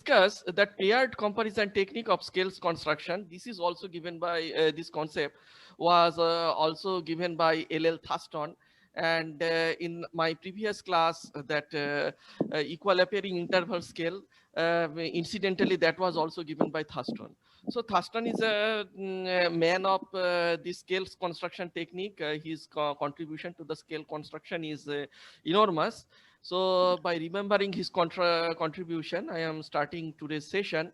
discuss that paired comparison technique of scales construction. This is also given by this concept was also given by L.L. Thurston. And in my previous class, that equal appearing interval scale, incidentally, that was also given by Thurston. So Thurston is a man of the scales construction technique. His contribution to the scale construction is enormous. So by remembering his contribution, I am starting today's session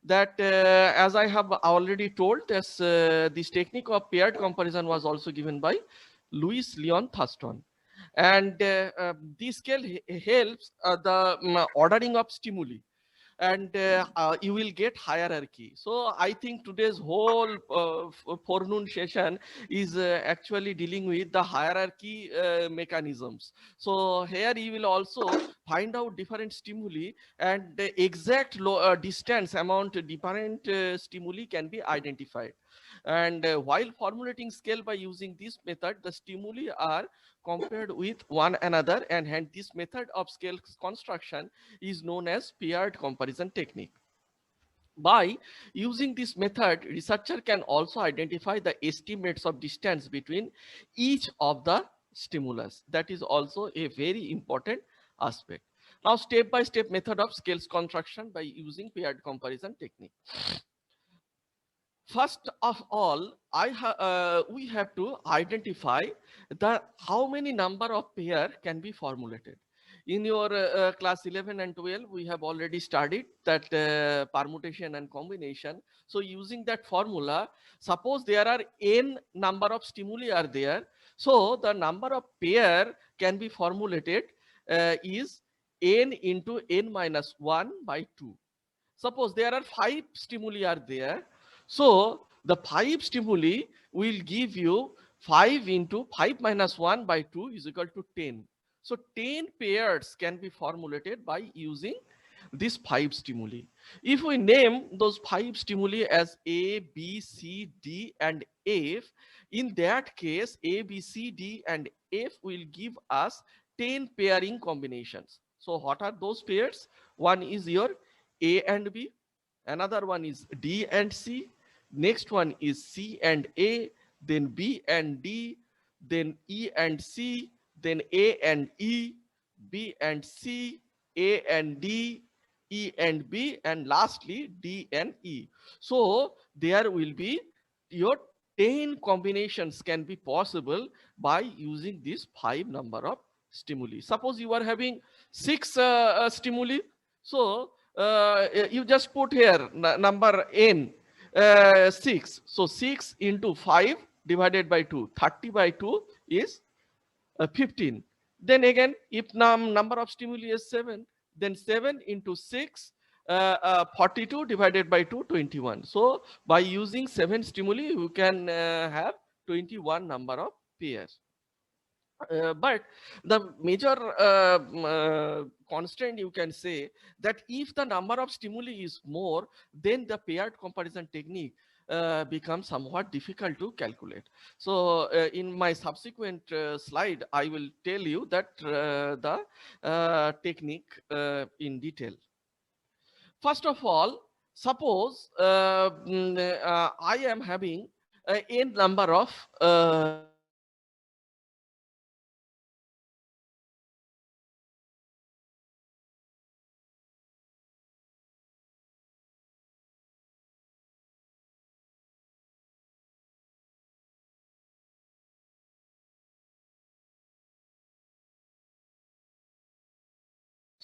that as I have already told, this technique of paired comparison was also given by Louis Leon Thurston. And this scale helps the ordering of stimuli, and you will get hierarchy. So I think today's whole forenoon session is actually dealing with the hierarchy mechanisms. So here you will also find out different stimuli, and the exact distance amount different stimuli can be identified. And while formulating scale by using this method, the stimuli are compared with one another, and hence this method of scale construction is known as paired comparison technique. By using this method, researcher can also identify the estimates of distance between each of the stimulus. That is also a very important aspect. Now, step-by-step method of scales construction by using paired comparison technique. First of all, we have to identify the how many number of pair can be formulated. In your class 11 and 12, we have already studied that permutation and combination. So using that formula, suppose there are n number of stimuli are there. So the number of pair can be formulated is n into n minus 1 by 2. Suppose there are 5 stimuli are there. So the 5 stimuli will give you 5 into 5 minus 1 by 2 is equal to 10. So 10 pairs can be formulated by using these 5 stimuli. If we name those 5 stimuli as A, B, C, D, and F, in that case, A, B, C, D, and F will give us 10 pairing combinations. So what are those pairs? One is your A and B, another one is D and C, next one is C and A, then B and D, then E and C, then A and E, B and C, A and D, E and B, and lastly D and E. So there will be your 10 combinations can be possible by using this 5 number of stimuli. Suppose you are having 6 stimuli. So you just put here number n 6. So 6 into 5 divided by 2, 30 by 2 is 15. Then again, if number of stimuli is 7, then 7 into 6, 42 divided by 2, 21. So by using 7 stimuli, you can have 21 number of pairs. But the major constraint you can say that if the number of stimuli is more, then the paired comparison technique becomes somewhat difficult to calculate. So in my subsequent slide, I will tell you that the technique in detail. First of all, suppose I am having n number of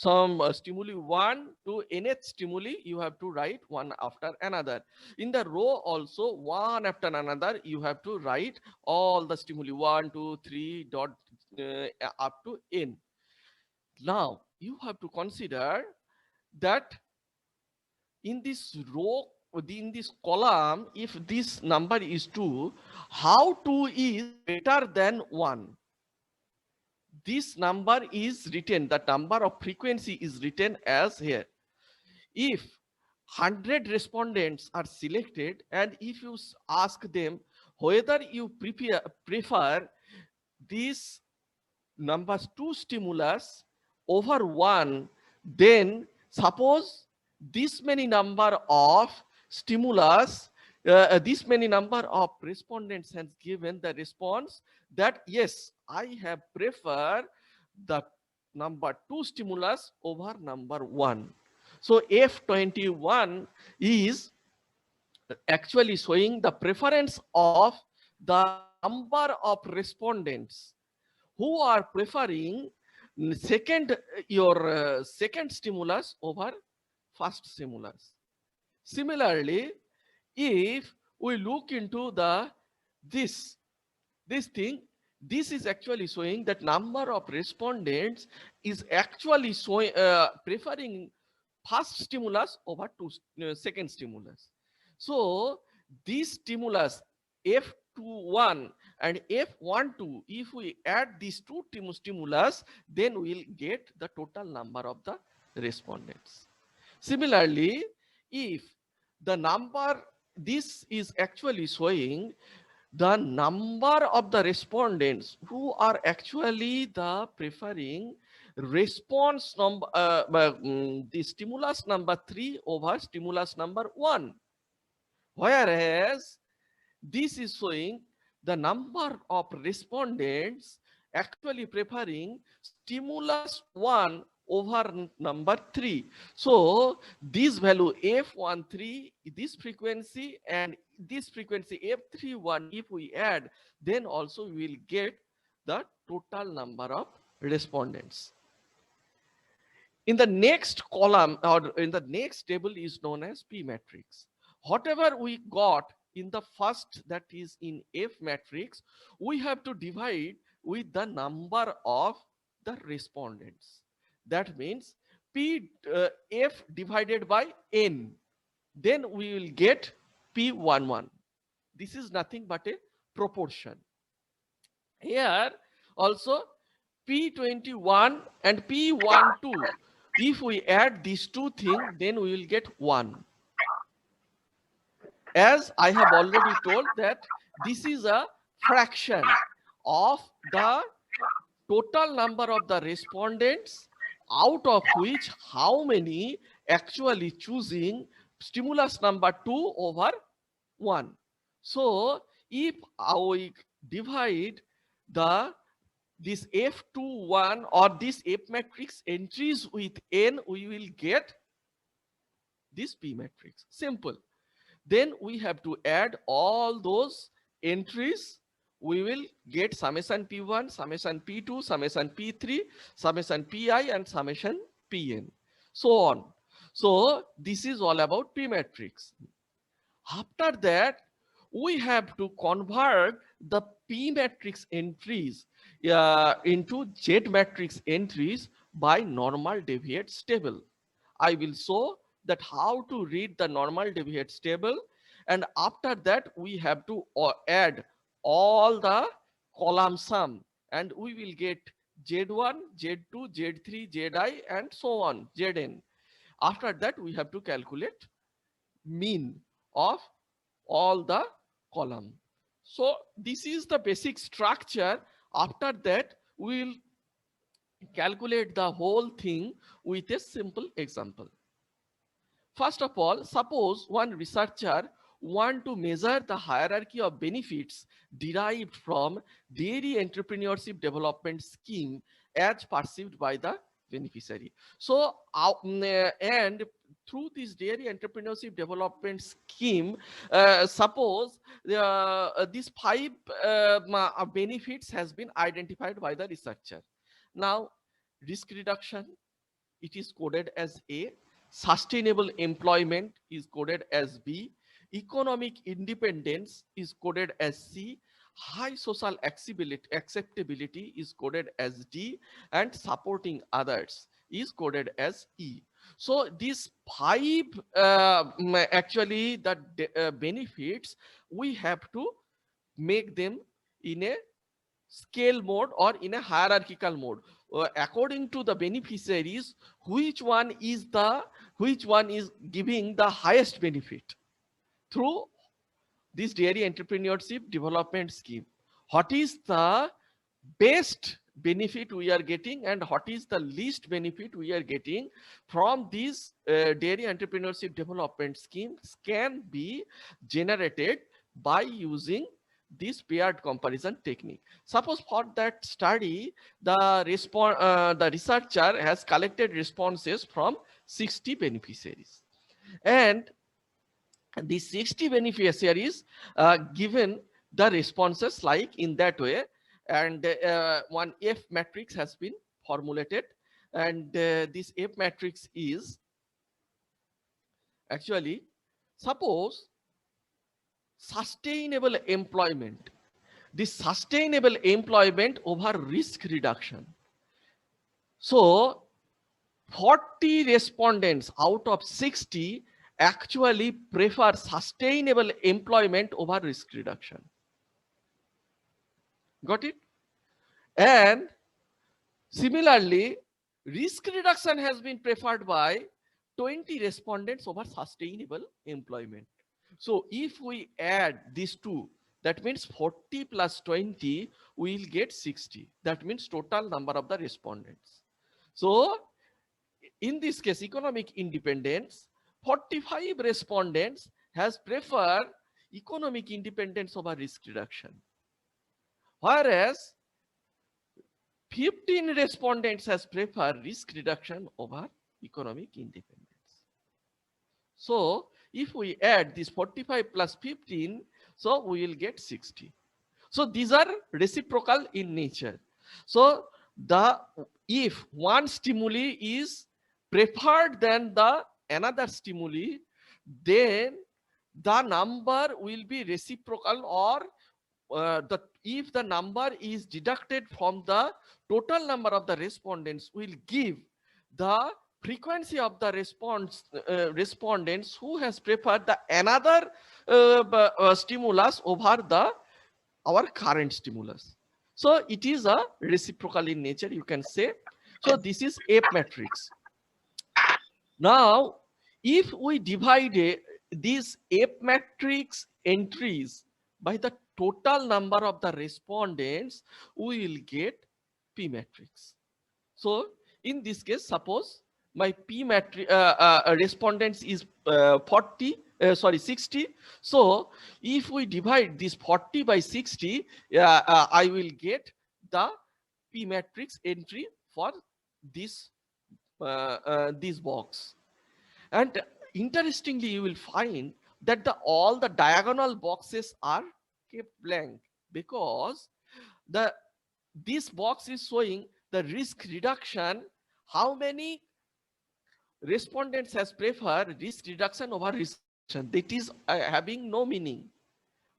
some stimuli 1 to nth stimuli, you have to write one after another. In the row also, one after another, you have to write all the stimuli 1, 2, 3 dot up to n. Now you have to consider that in this row, in this column, if this number is 2, how 2 is greater than 1? This number is written, the number of frequency is written as here. If 100 respondents are selected, and if you ask them whether you prefer these numbers 2 stimulus over 1, then suppose this many number of stimulus, this many number of respondents has given the response that yes, I have prefer the number 2 stimulus over number 1. So F21 is actually showing the preference of the number of respondents who are preferring second second stimulus over first stimulus. Similarly, if we look into the this thing, this is actually showing that number of respondents is actually showing preferring first stimulus over second stimulus. So this stimulus F21 and F12, if we add these two stimulus, then we'll get the total number of the respondents. Similarly, if the number, this is actually showing the number of the respondents who are actually the preferring response number, the stimulus number 3 over stimulus number 1. Whereas this is showing the number of respondents actually preferring stimulus 1 over number 3. So this value F13, this frequency and this frequency F31, if we add, then also we will get the total number of respondents. In the next column or in the next table is known as P matrix. Whatever we got in the first, that is in F matrix, we have to divide with the number of the respondents. That means F divided by N. Then we will get P11. This is nothing but a proportion. Here also P21 and P12. If we add these two things, then we will get 1. As I have already told that this is a fraction of the total number of the respondents, out of which how many actually choosing stimulus number 2 over 1. So if we divide this F21 or this F matrix entries with N, we will get this P matrix. Simple. Then we have to add all those entries. We will get summation P1, summation P2, summation P3, summation Pi, and summation Pn, so on. So this is all about P matrix. After that, we have to convert the P matrix entries into Z matrix entries by normal deviates table. I will show that how to read the normal deviates table, and after that we have to add all the column sum, and we will get Z1, Z2, Z3, Zi, and so on, Zn. After that we have to calculate mean of all the column. So this is the basic structure. After that we will calculate the whole thing with a simple example. First of all, suppose one researcher want to measure the hierarchy of benefits derived from dairy entrepreneurship development scheme as perceived by the beneficiary. So, and through this dairy entrepreneurship development scheme, suppose these 5 benefits has been identified by the researcher. Now, risk reduction, it is coded as A. Sustainable employment is coded as B. Economic independence is coded as C. High social acceptability is coded as D, and supporting others is coded as E. So these 5 actually the benefits, we have to make them in a scale mode or in a hierarchical mode, according to the beneficiaries, which one is giving the highest benefit through this dairy entrepreneurship development scheme. What is the best benefit we are getting and what is the least benefit we are getting from these dairy entrepreneurship development schemes can be generated by using this paired comparison technique. Suppose for that study, the researcher has collected responses from 60 beneficiaries, and these 60 beneficiaries given the responses like in that way, and one F matrix has been formulated, and this F matrix is actually, suppose sustainable employment, this sustainable employment over risk reduction. So 40 respondents out of 60 actually prefer sustainable employment over risk reduction. Got it? And similarly, risk reduction has been preferred by 20 respondents over sustainable employment. So if we add these two, that means 40 plus 20, we'll get 60. That means total number of the respondents. So in this case, economic independence, 45 respondents has preferred economic independence over risk reduction. Whereas 15 respondents has preferred risk reduction over economic independence. So if we add this 45 plus 15, so we will get 60. So these are reciprocal in nature. So if one stimuli is preferred than the another stimuli, then the number will be reciprocal, or if the number is deducted from the total number of the respondents, will give the frequency of the respondents who has preferred the another stimulus over the our current stimulus. So it is a reciprocal in nature, you can say. So this is F matrix. Now, if we divide these F matrix entries by the total number of the respondents, we will get P matrix. So in this case, suppose my P matrix respondents is 60. So if we divide this 40 by 60, I will get the P matrix entry for this box. And interestingly, you will find that all the diagonal boxes are kept blank, because this box is showing the risk reduction, how many respondents has preferred risk reduction over risk reduction. That is having no meaning.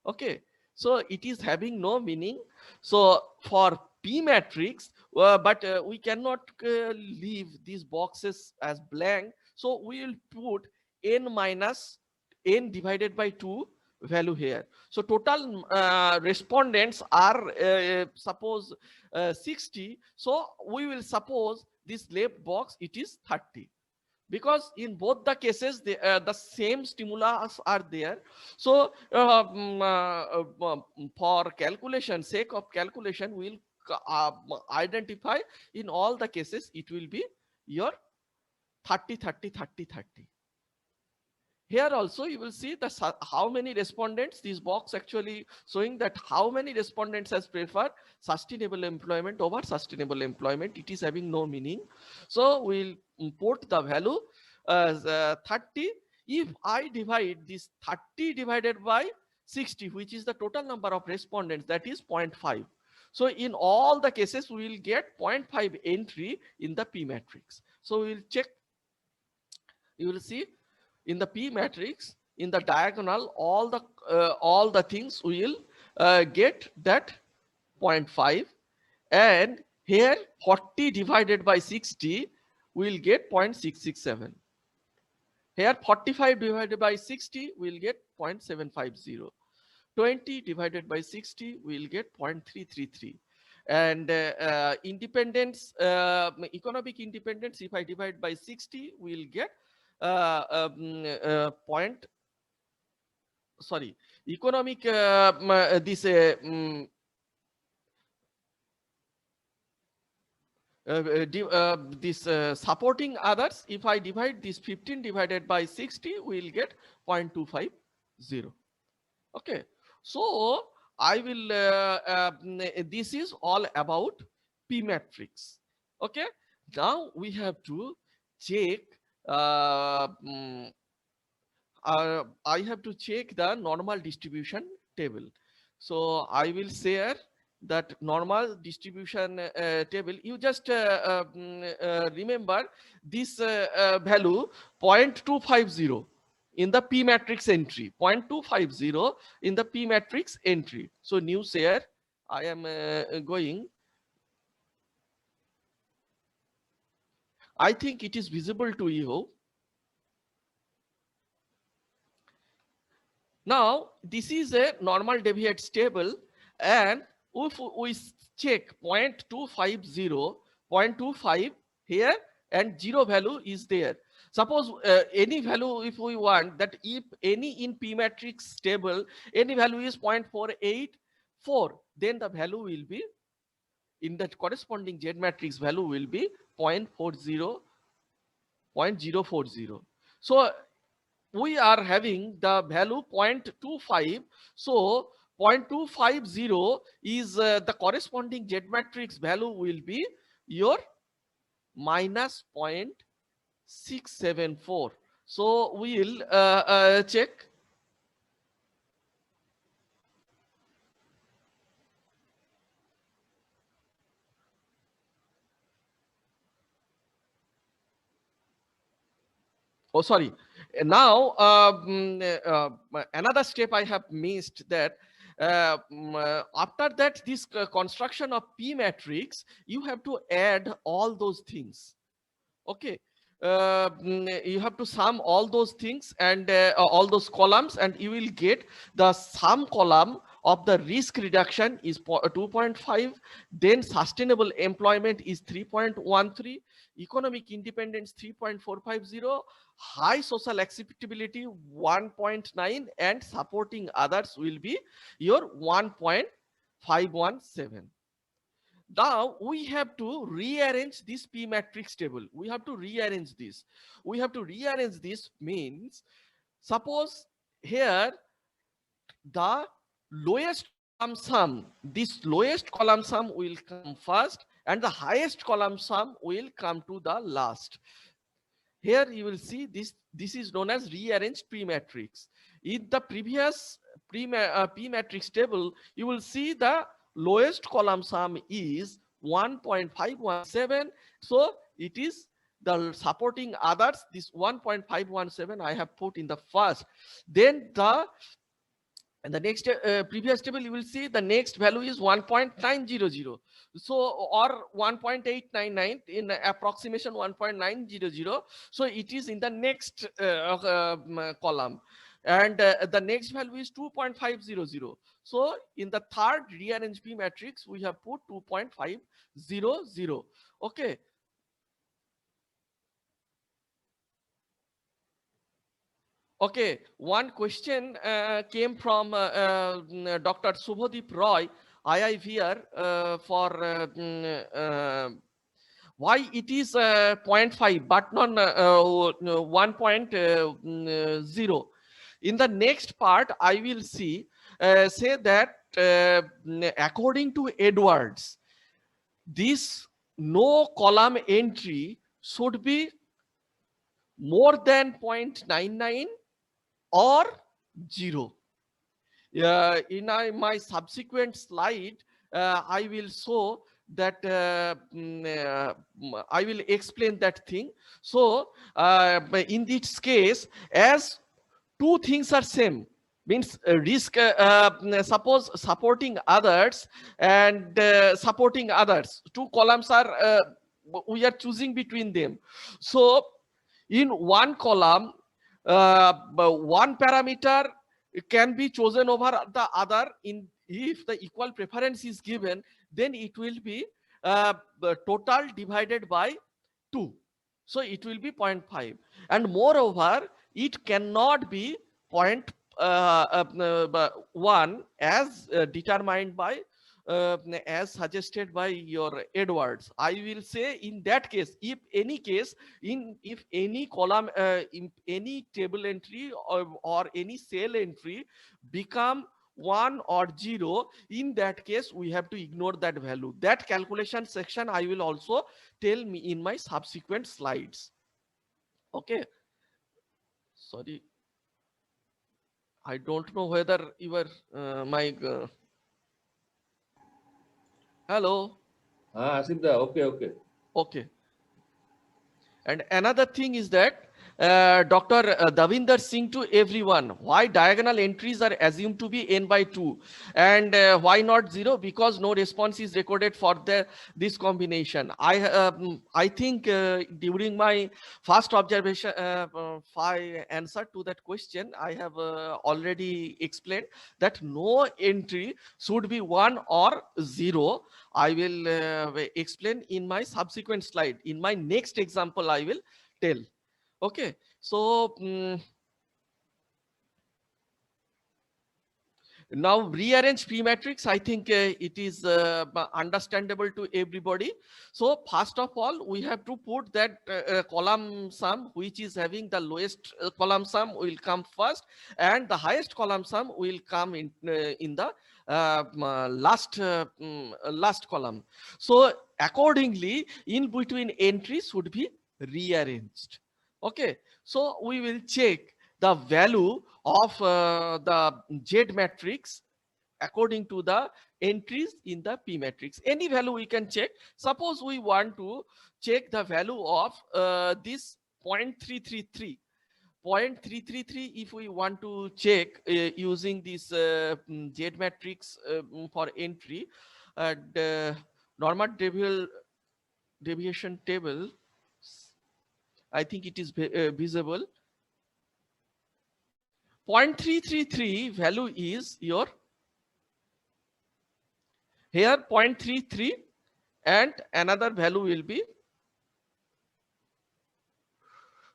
Okay, so it is having no meaning. So for P matrix, but we cannot leave these boxes as blank. So we will put n minus n divided by 2 value here. So total respondents are suppose 60. So we will suppose this left box, it is 30, because in both the cases the same stimulus are there. So for calculation sake of calculation, we will identify in all the cases it will be your 30 30 30 30. Here also you will see the how many respondents, this box actually showing that how many respondents has preferred sustainable employment over sustainable employment. It is having no meaning. So we'll put the value as 30. If I divide this 30 divided by 60, which is the total number of respondents, that is 0.5. So in all the cases, we will get 0.5 entry in the P matrix. So we will check. You will see in the P matrix, in the diagonal, all the things will get that 0.5, and here 40 divided by 60 will get 0.667. Here 45 divided by 60 will get 0.750. 20 divided by 60 will get 0.333. And independence, economic independence, if I divide by 60, we'll get economic this this supporting others, if I divide this 15 divided by 60, we will get 0.250. Okay, so I will this is all about P matrix. Okay, now we have to check I have to check the normal distribution table. So I will share that normal distribution table. You just remember this value 0.250 in the P matrix entry, 0.250 in the P matrix entry. So new share, I am going. I think it is visible to you. Now, this is a normal deviates table, and if we check 0.250, 0.25 here, and 0 value is there. Suppose any value, if we want that, if any in P matrix table, any value is 0.484, then the value will be in that corresponding Z matrix value will be 0.40, 0.040. So we are having the value 0.25. So 0.250 is the corresponding Z matrix value will be your minus 0.674. So we will check. Oh, sorry. Now, another step I have missed, that after that, this construction of P matrix, you have to add all those things. Okay. You have to sum all those things and all those columns, and you will get the sum column of the risk reduction is 2.5, then sustainable employment is 3.13, economic independence 3.450, high social acceptability 1.9, and supporting others will be your 1.517. Now we have to rearrange this P matrix table. We have to rearrange this. We have to rearrange this means, suppose here the lowest column sum, this lowest column sum will come first and the highest column sum will come to the last. Here you will see this is known as rearranged P matrix. In the previous P matrix table, you will see the lowest column sum is 1.517. So it is the supporting others, this 1.517 I have put in the first. Then the next previous table, you will see the next value is 1.900. So or 1.899, in approximation 1.900. So it is in the next column, and the next value is 2.500. So in the third rearranged P matrix, we have put 2.500. Okay. Okay, one question came from Dr. Subhadeep Roy, IIVR, for why it is 0.5 but not 1.0. In the next part, I will say that according to Edwards, this no column entry should be more than 0.99 or 0. In my subsequent slide, I will show that I will explain that thing. So in this case, as two things are same, means risk, suppose supporting others and supporting others, two columns are we are choosing between them. So in one column, one parameter can be chosen over the other. In if the equal preference is given, then it will be total divided by 2. So it will be 0.5, and moreover it cannot be 0.1 as determined by as suggested by your Edwards. I will say in that case, if any column, in any table entry or any cell entry become 1 or 0, in that case we have to ignore that value. That calculation section I will also tell me in my subsequent slides. Okay, sorry, I don't know whether your my hello. Asif da, okay. Okay. And another thing is that Dr. Davinder Singh to everyone, why diagonal entries are assumed to be n by 2 and why not 0? Because no response is recorded for this combination. I think during my first observation, answer to that question, I have already explained that no entry should be 1 or 0. I will explain in my subsequent slide. In my next example, I will tell. Okay, so now rearrange P matrix. I think it is understandable to everybody. So first of all, we have to put that column sum which is having the lowest column sum will come first, and the highest column sum will come in the last column. So accordingly, in between entries should be rearranged. Okay, so we will check the value of the Z matrix according to the entries in the P matrix. Any value we can check. Suppose we want to check the value of this 0.333. 0.333, if we want to check using this Z matrix for entry, the normal deviation table, I think it is visible. 0.333 value is your here 0.33, and another value will be,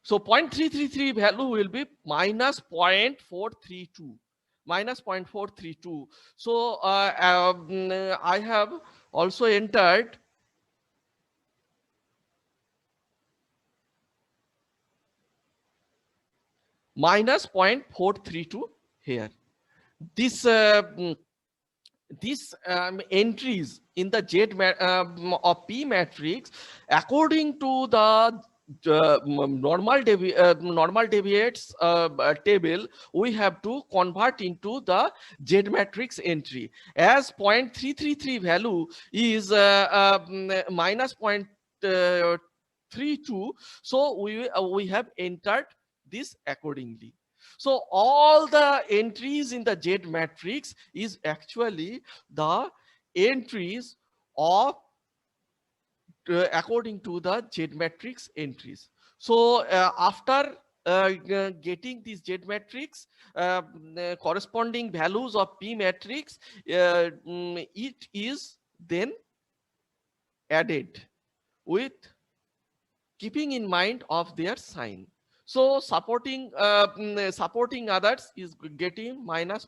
so 0.333 value will be minus 0.432, minus 0.432. So I have also entered minus 0.432 here. This these entries in the Z of P matrix, according to the normal deviates table, we have to convert into the Z matrix entry, as 0.333 value is minus 0.32. So we have entered this accordingly. So all the entries in the Z matrix is actually the entries of according to the Z matrix entries. So after getting these Z matrix corresponding values of P matrix, it is then added with keeping in mind of their sign. So supporting others is getting minus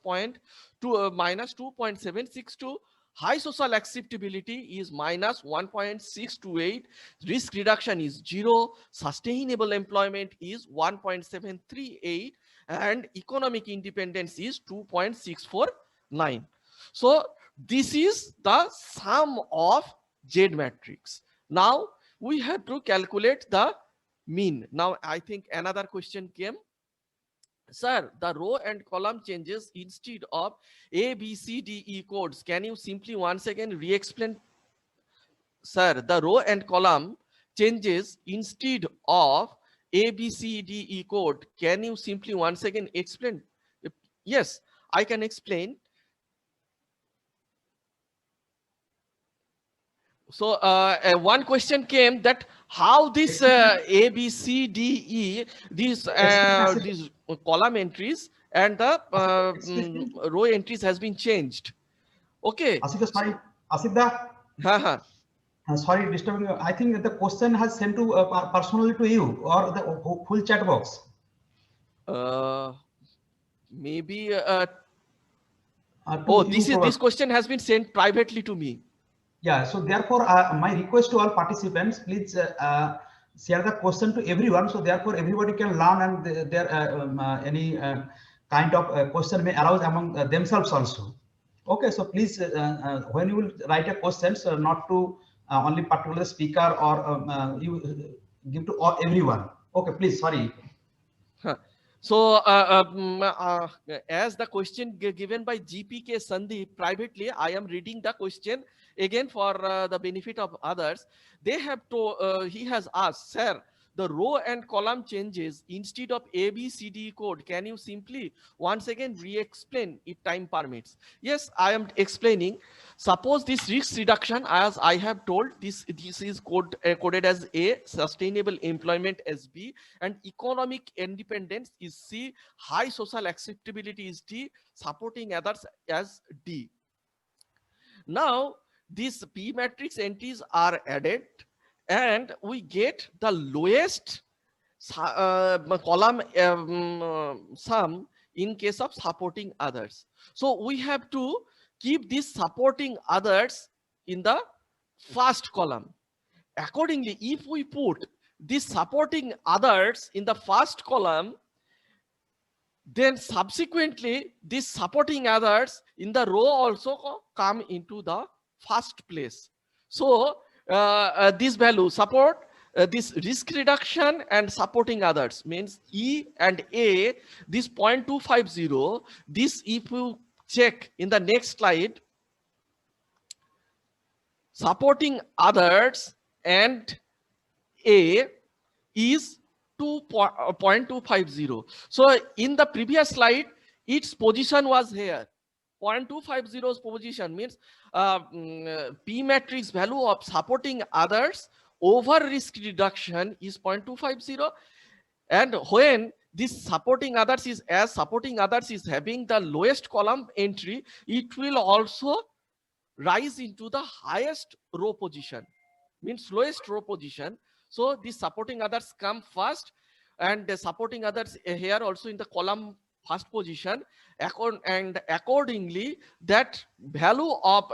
2.762. High social acceptability is minus 1.628. Risk reduction is 0. Sustainable employment is 1.738, and economic independence is 2.649. So this is the sum of Z matrix. Now we have to calculate the mean. Now I think another question came. Sir, the row and column changes instead of A, B, C, D, E codes. Can you simply once again re-explain? Sir, the row and column changes instead of A, B, C, D, E code. Can you simply once again explain? Yes, I can explain. So one question came that how this A, B, C, D, E, these column entries and the row entries has been changed. Okay. Asif, sorry, Asif da. Sorry, disturbing you. I think the question has sent to personally to you or the full chat box. Maybe Oh, you this question has been sent privately to me. Yeah, so therefore, my request to all participants, please share the question to everyone. So therefore, everybody can learn, and there any kind of question may arise among themselves also. Okay, so please, when you will write a question, so not to only particular speaker, or you give to everyone. Okay, please. Sorry. So, as the question given by GPK Sandeep privately, I am reading the question again for the benefit of others. They have to, he has asked, sir, the row and column changes instead of ABCD code. Can you simply once again re-explain if time permits? Yes, I am explaining. Suppose this risk reduction, as I have told, this is coded as A, sustainable employment as B, and economic independence is C, high social acceptability is D, supporting others as D. Now, these P matrix entries are added, and we get the lowest column sum in case of supporting others. So we have to keep this supporting others in the first column. Accordingly, if we put this supporting others in the first column, then subsequently this supporting others in the row also come into the first place. So this value support, this risk reduction and supporting others means E and A, this 0.250, this if you check in the next slide, supporting others and A is 0.250. So in the previous slide, its position was here. 0.250's position means P matrix value of supporting others over risk reduction is 0.250. And when this supporting others is, as supporting others is having the lowest column entry, it will also rise into the highest row position, means lowest row position. So these supporting others come first, and the supporting others here also in the column first position, and accordingly that value of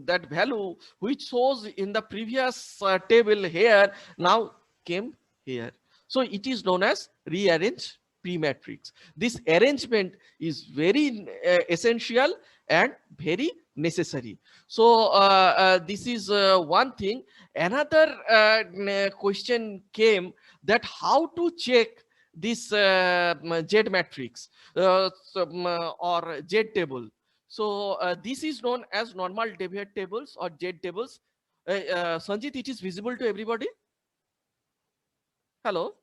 that value which shows in the previous table here now came here. So it is known as rearrange P matrix. This arrangement is very essential and very necessary. So this is one thing. Another question came that how to check this Z matrix or Z table. So this is known as normal deviate tables or Z tables. Sanjit, it is visible to everybody? Hello?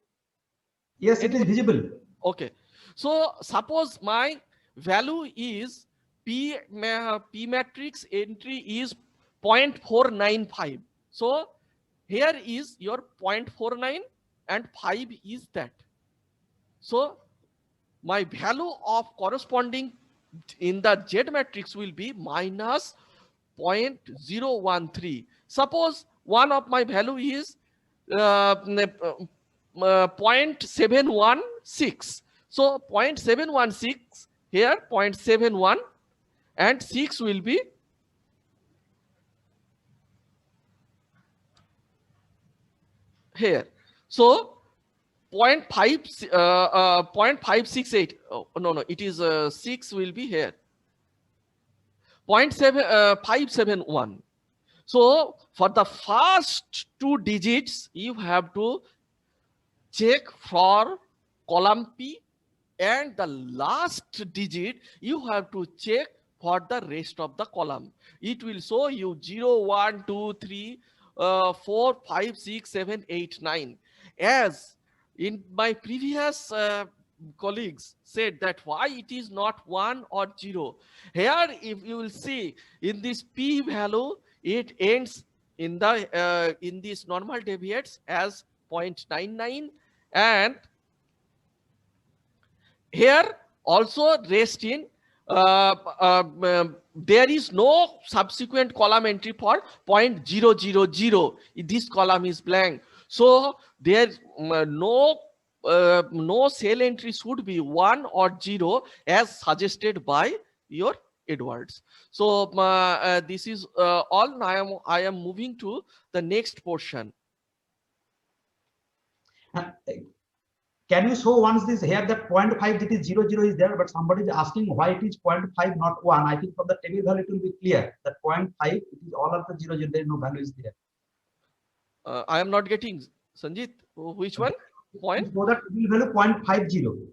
Yes, it is visible. Okay. So suppose my value is P matrix entry is 0.495. So here is your 0.49 and 5 is that. So my value of corresponding in the Z matrix will be minus 0.013. Suppose one of my value is 0.716. So 0.716 here, 0.71 and 6 will be here. So 0.568. Oh, no, it is 6 will be here. 0.571. So for the first two digits, you have to check for column P, and the last digit you have to check for the rest of the column. It will show you 0, 1, 2, 3, 4, 5, 6, 7, 8, 9. As in my previous colleagues said that why it is not 1 or 0. Here, if you will see in this P value, it ends in the in these normal deviates as 0.99, and here also rest in there is no subsequent column entry for 0.000. This column is blank. So there no cell entry should be 1 or 0 as suggested by your Edwards. So this is all. Now I am moving to the next portion. Can you show once this here that 0.5 that is 0 0 is there, but somebody is asking why it is 0.5 not 1. I think from the table value it will be clear that 0.5 it is all of the 0 0, there is no value is there. I am not getting, Sanjit, which one? Point? So that table value 0.50.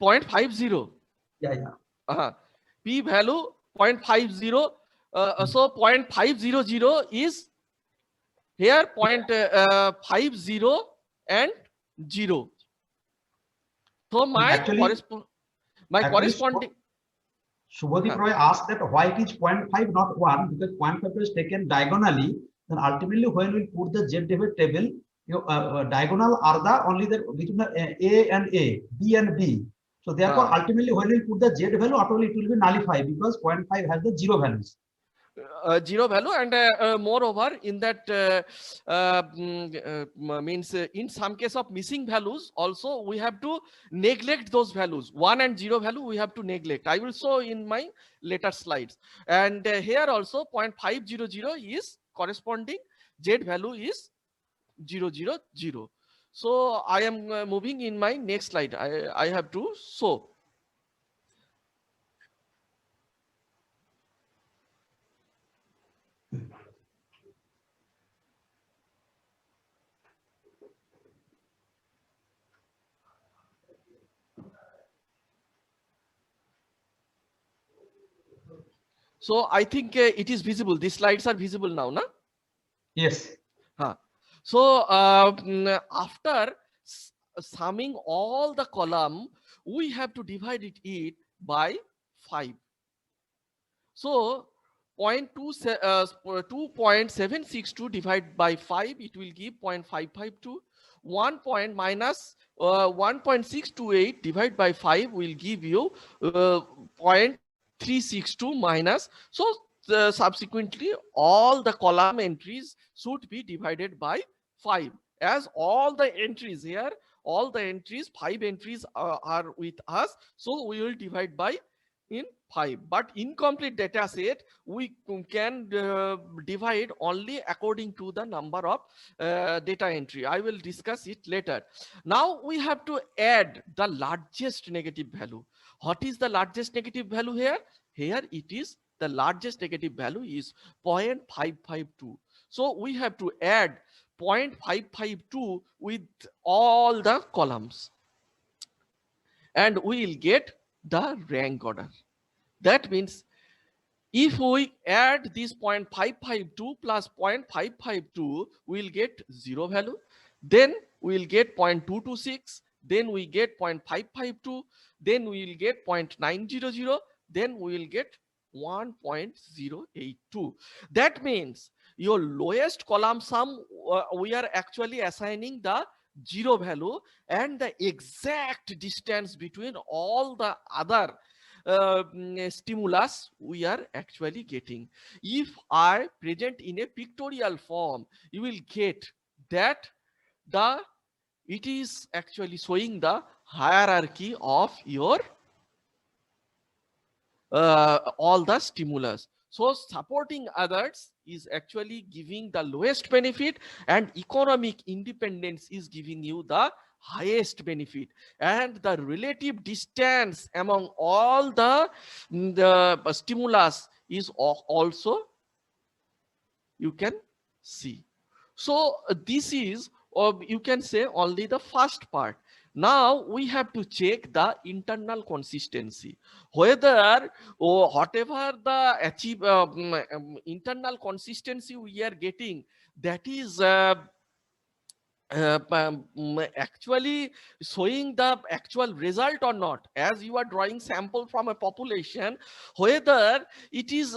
0.50. Yeah. P value 0.50. So 0.500 is here 0.50 and 0. So my corresponding. Shubhadeep Roy asked that why it is 0.5 not 1, because 0.5 is taken diagonally. Then ultimately when we put the Z divided table, diagonal are the only the between the A and A, B and B. So therefore ultimately when we put the Z value, automatically it will be nullified because 0.5 has the 0 values. 0 value, and moreover in that means in some case of missing values also we have to neglect those values. 1 and 0 value we have to neglect. I will show in my later slides. And here also 0.500 is corresponding Z value is 0 0 0. So I am moving in my next slide. I have to show. So I think it is visible. These slides are visible now, na? Yes. So after summing all the column, we have to divide it by 5. So 2.762 divided by 5, it will give 0.552. 1 point minus 1.628 divided by 5 will give you 0.362 minus. So subsequently all the column entries should be divided by 5, as all the entries here, all the entries, 5 entries are with us, so we will divide by in 5. But incomplete data set we can divide only according to the number of data entry. I will discuss it later. Now we have to add the largest negative value. What is the largest negative value here? Here it is, the largest negative value is 0.552. So we have to add 0.552 with all the columns, and we will get the rank order. That means if we add this 0.552 plus 0.552, we will get 0 value. Then we will get 0.226. Then we get 0.552. Then we will get 0.900. Then we will get 1.082. That means your lowest column sum, we are actually assigning the 0 value, and the exact distance between all the other stimulus we are actually getting. If I present in a pictorial form, you will get that it is actually showing the hierarchy of your all the stimulus. So supporting others is actually giving the lowest benefit, and economic independence is giving you the highest benefit. And the relative distance among all the stimulus is also you can see. So this is, or you can say, only the first part. Now we have to check the internal consistency, whether whatever the internal consistency we are getting, that is actually showing the actual result or not. As you are drawing sample from a population, whether it is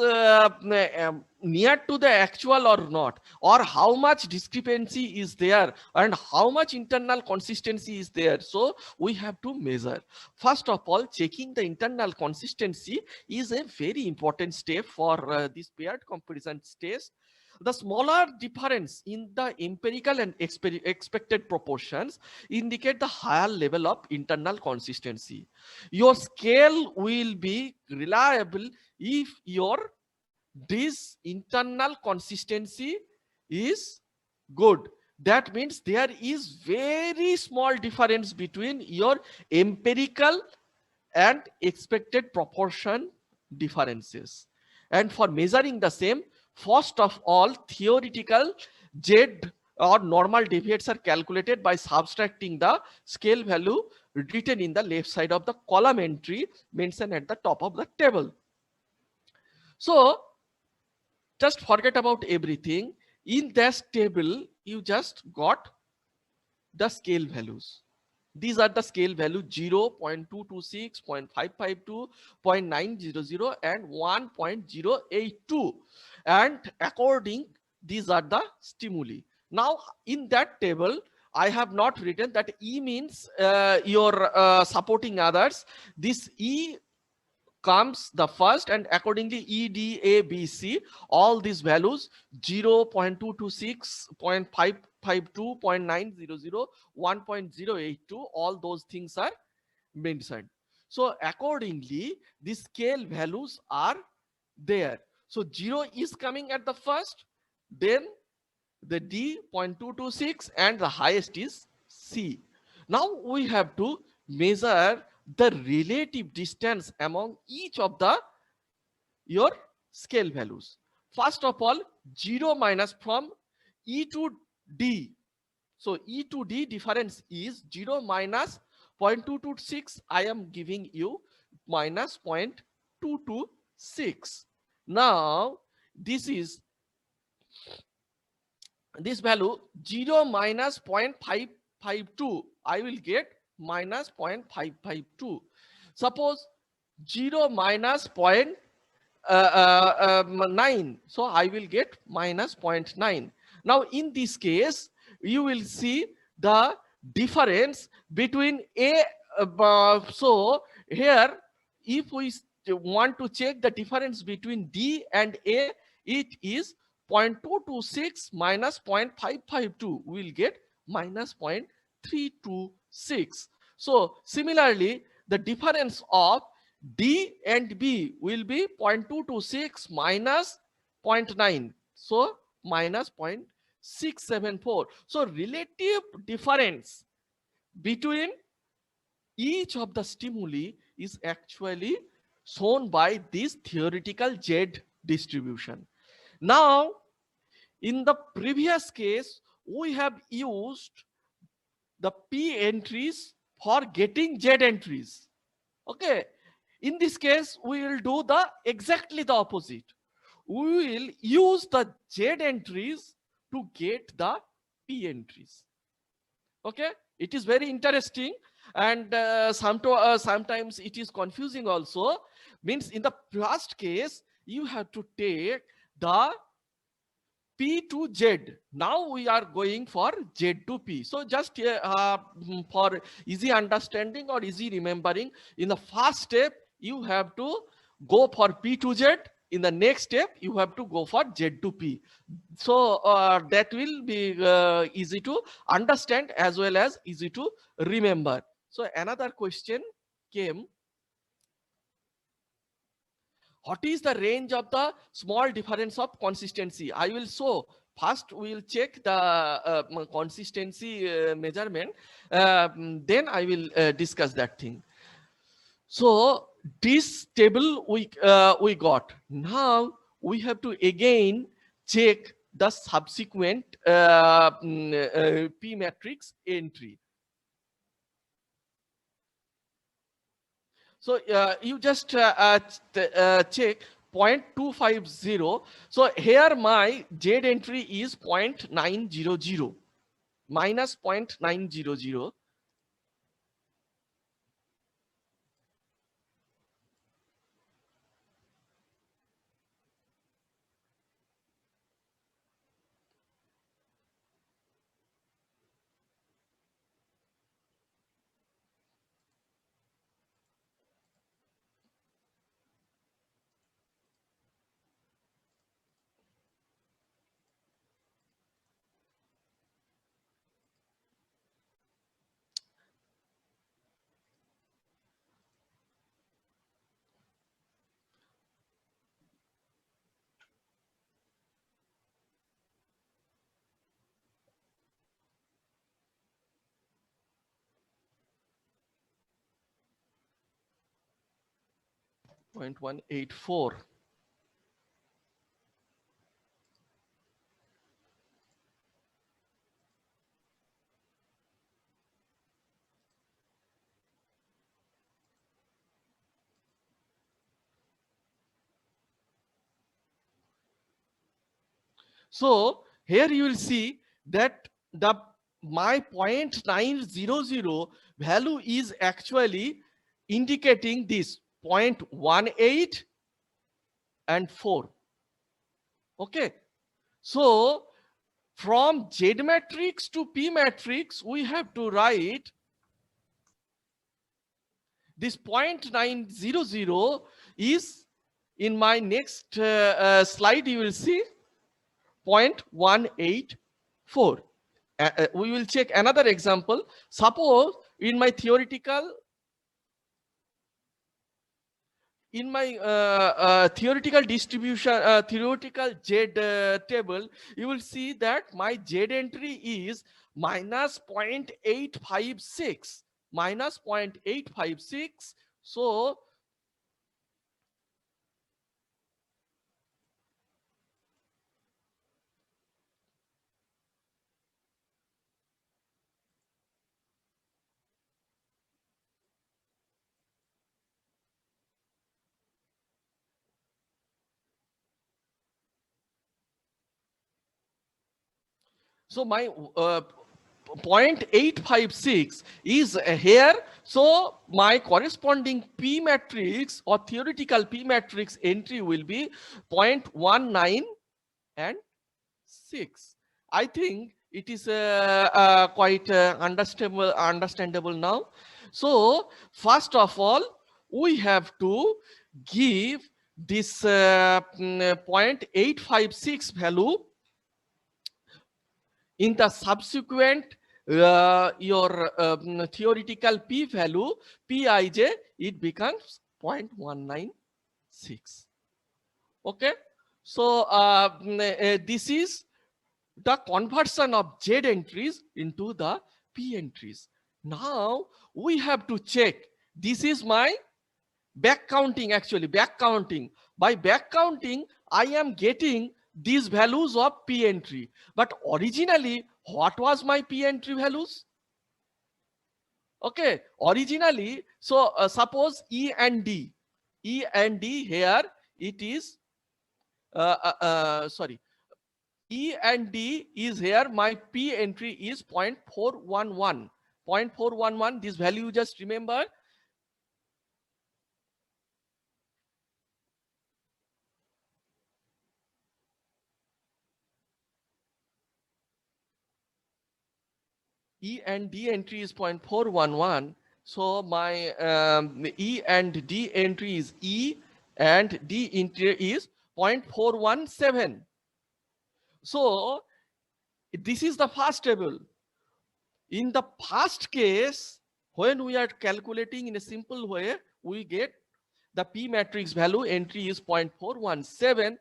near to the actual or not, or how much discrepancy is there and how much internal consistency is there. So we have to measure. First of all, checking the internal consistency is a very important step for this paired comparison test. The smaller difference in the empirical and expected proportions indicate the higher level of internal consistency. Your scale will be reliable if your this internal consistency is good. That means there is very small difference between your empirical and expected proportion differences. And for measuring the same, first of all, theoretical Z or normal deviates are calculated by subtracting the scale value written in the left side of the column entry mentioned at the top of the table. So just forget about everything. In this table, you just got the scale values. These are the scale value 0, 0.226, 0.552, 0.900 and 1.082. And according, these are the stimuli. Now in that table, I have not written that E means your supporting others. This E comes the first, and accordingly E, D, A, B, C, all these values 0, 0.226, 0.552, 0.900, 1.082, all those things are mentioned. So accordingly, the scale values are there. So 0 is coming at the first, then the D 0.226, and the highest is C. Now we have to measure the relative distance among each of the your scale values. First of all, 0 minus from E to D. So E to D difference is 0 minus 0.226. I am giving you minus 0.226. Now this is this value 0 minus 0.552, I will get minus 0.552. Suppose 0 minus 0.9, so I will get minus 0.9. Now in this case, you will see the difference between A. So here, if we want to check the difference between D and A, it is 0.226 minus 0.552, we will get minus 0.326. So similarly, the difference of D and B will be 0.226 minus 0.9, so minus 0.674. So relative difference between each of the stimuli is actually shown by this theoretical Z distribution. Now, in the previous case, we have used the P entries for getting Z entries. Okay. In this case, we will do the exactly the opposite. We will use the Z entries to get the P entries. Okay. It is very interesting, and sometimes it is confusing also. Means in the first case, you have to take the P to Z. Now we are going for Z to P. So just for easy understanding or easy remembering, in the first step, you have to go for P to Z. In the next step, you have to go for Z to P. So that will be easy to understand as well as easy to remember. So another question came. What is the range of the small difference of consistency? I will show. First, we will check the consistency measurement. Then I will discuss that thing. So this table we got. Now we have to again check the subsequent P matrix entry. So you just check 0.250. So here my Z entry is 0.900 minus 0.900. 0.184. So here you will see that the my 0.900 value is actually indicating this 0.18 and 4. Okay, so from Z matrix to P matrix, we have to write this 0.900 is in my next slide. You will see 0.184. We will check another example. Suppose in my theoretical distribution, theoretical Z table, you will see that my Z entry is minus 0.856, minus 0.856. So my 0.856 is here. So my corresponding P matrix or theoretical P matrix entry will be 0.19 and 6. I think it is quite understandable now. So first of all, we have to give this 0.856 value in the subsequent your theoretical P value, Pij, it becomes 0.196. Okay, so this is the conversion of Z entries into the P entries. Now we have to check. This is my back counting, actually back counting. By back counting, I am getting these values of P entry. But originally, what was my P entry values? Okay, originally, so suppose E and D here, it is, sorry, E and D is here, my P entry is 0.411. 0.411, this value you just remember. E and D entry is 0.411. So my E and D entry is E and D entry is 0.417. So this is the first table. In the first case, when we are calculating in a simple way, we get the P matrix value entry is 0.417.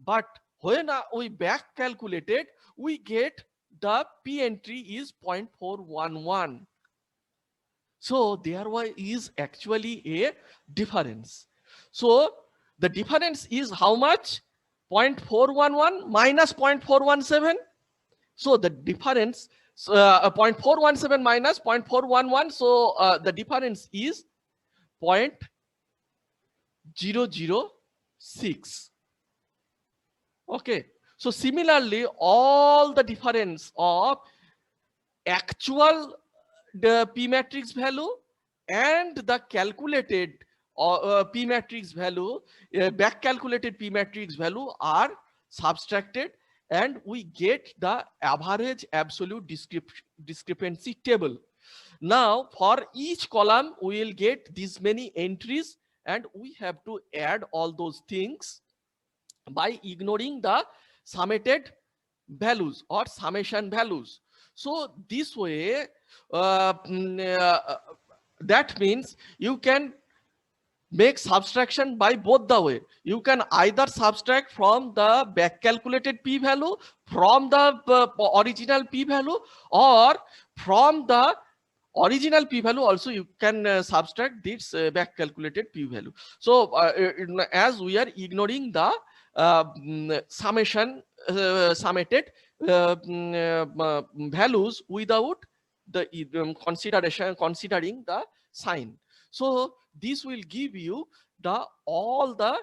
But when we back calculated, we get the P entry is 0.411. So there is actually a difference. So the difference is how much? 0.411 minus 0.417. So the difference, 0.417 minus 0.411. So the difference is 0.006. Okay. So similarly, all the difference of actual the P matrix value and the calculated P matrix value, back calculated P matrix value are subtracted, and we get the average absolute discrepancy table. Now for each column we will get these many entries, and we have to add all those things by ignoring the summated values or summation values. So this way, that means you can make subtraction by both the way. You can either subtract from the back calculated P value, from the original P value, or from the original p-value also you can subtract this back calculated p-value. So as we are ignoring the summation summated values without the considering the sign. So this will give you the all the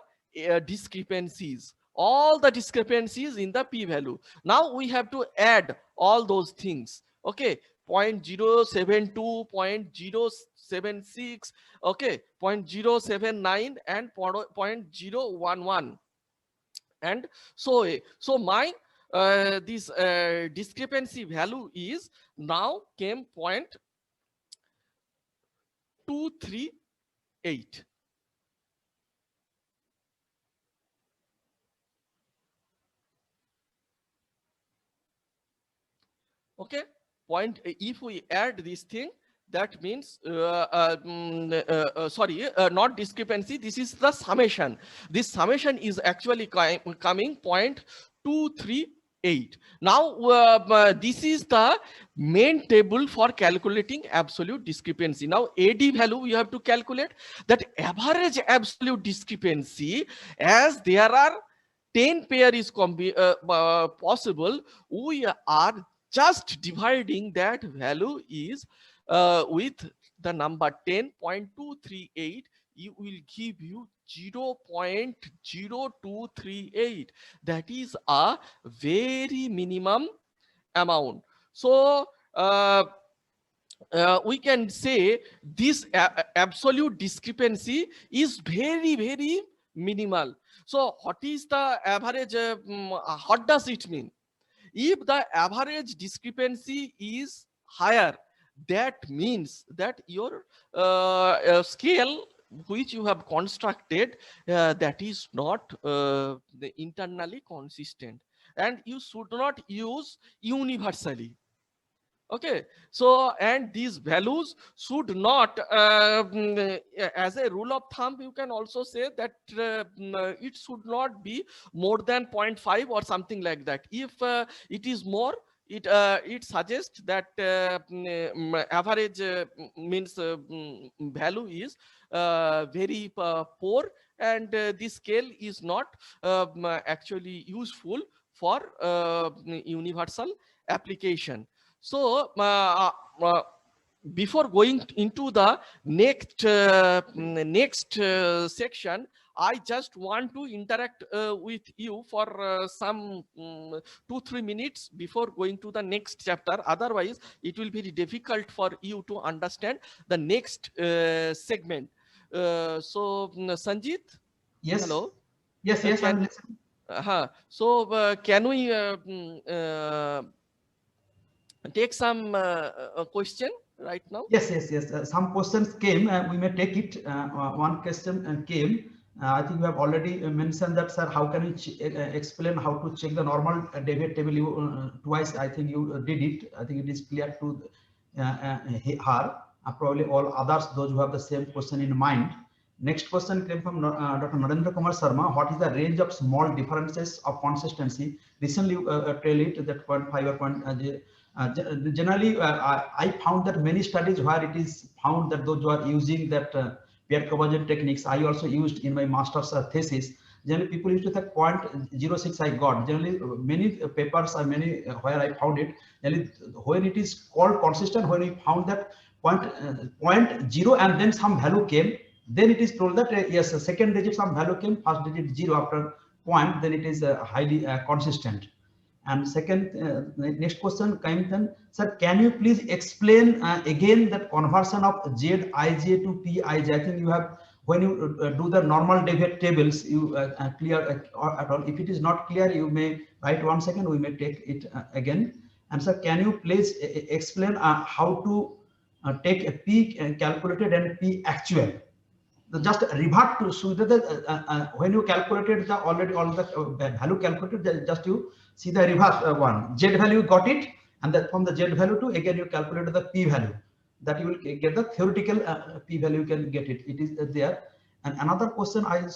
discrepancies in the p-value. Now we have to add all those things. Okay, 0.072, 0.076, okay, 0.079 and 0.011. And so my this discrepancy value is now came 0.238. Okay, if we add this thing, that means not discrepancy, this is the summation. This summation is actually coming 0.238. Now this is the main table for calculating absolute discrepancy. Now AD value we have to calculate, that average absolute discrepancy, as there are 10 pair is possible, we are just dividing that value is with the number 10.238, it will give you 0.0238. That is a very minimum amount. So we can say this absolute discrepancy is very, very minimal. So what is the average? What does it mean? If the average discrepancy is higher, that means that your scale which you have constructed that is not internally consistent, and you should not use universally. Okay, so and these values should not as a rule of thumb you can also say that it should not be more than 0.5 or something like that. If it is more, it suggests that average means value is very poor, and this scale is not actually useful for universal application. So before going into the next section, I just want to interact with you for some 2-3 minutes before going to the next chapter. Otherwise, it will be difficult for you to understand the next segment. So Sanjit, Yes. hello. Yes, yes, I'm listening. So can we take some question right now? Yes, yes, yes. Some questions came. We may take it. One question came. I think you have already mentioned that, sir. How can you explain how to check the normal David table? You twice. I think you did it. I think it is clear to her. Probably all others, those who have the same question in mind. Next question came from Dr. Narendra Kumar Sharma. What is the range of small differences of consistency? Recently, tell it that 0.5 or 0. Generally, I found that many studies where it is found that those who are using that pair conversion techniques, I also used in my master's thesis. Generally, people used to say 0.06 I got. Generally, many papers are many where I found it. Generally, when it is called consistent, when we found that 0.0 and then some value came, then it is told that yes, the second digit some value came, first digit 0 after point, then it is highly consistent. And second, next question came then, sir, can you please explain again that conversion of Zij to Pij? I think you have, when you do the normal David tables, you clear at all. If it is not clear, you may write 1 second, we may take it again. And sir, can you please explain how to take a P calculated and P actual? Just revert to so that when you calculated the already all the value calculated, just you see the reverse one. Z value got it, and that from the Z value to again you calculated the P value. That you will get the theoretical P value, you can get it. It is there. And another question I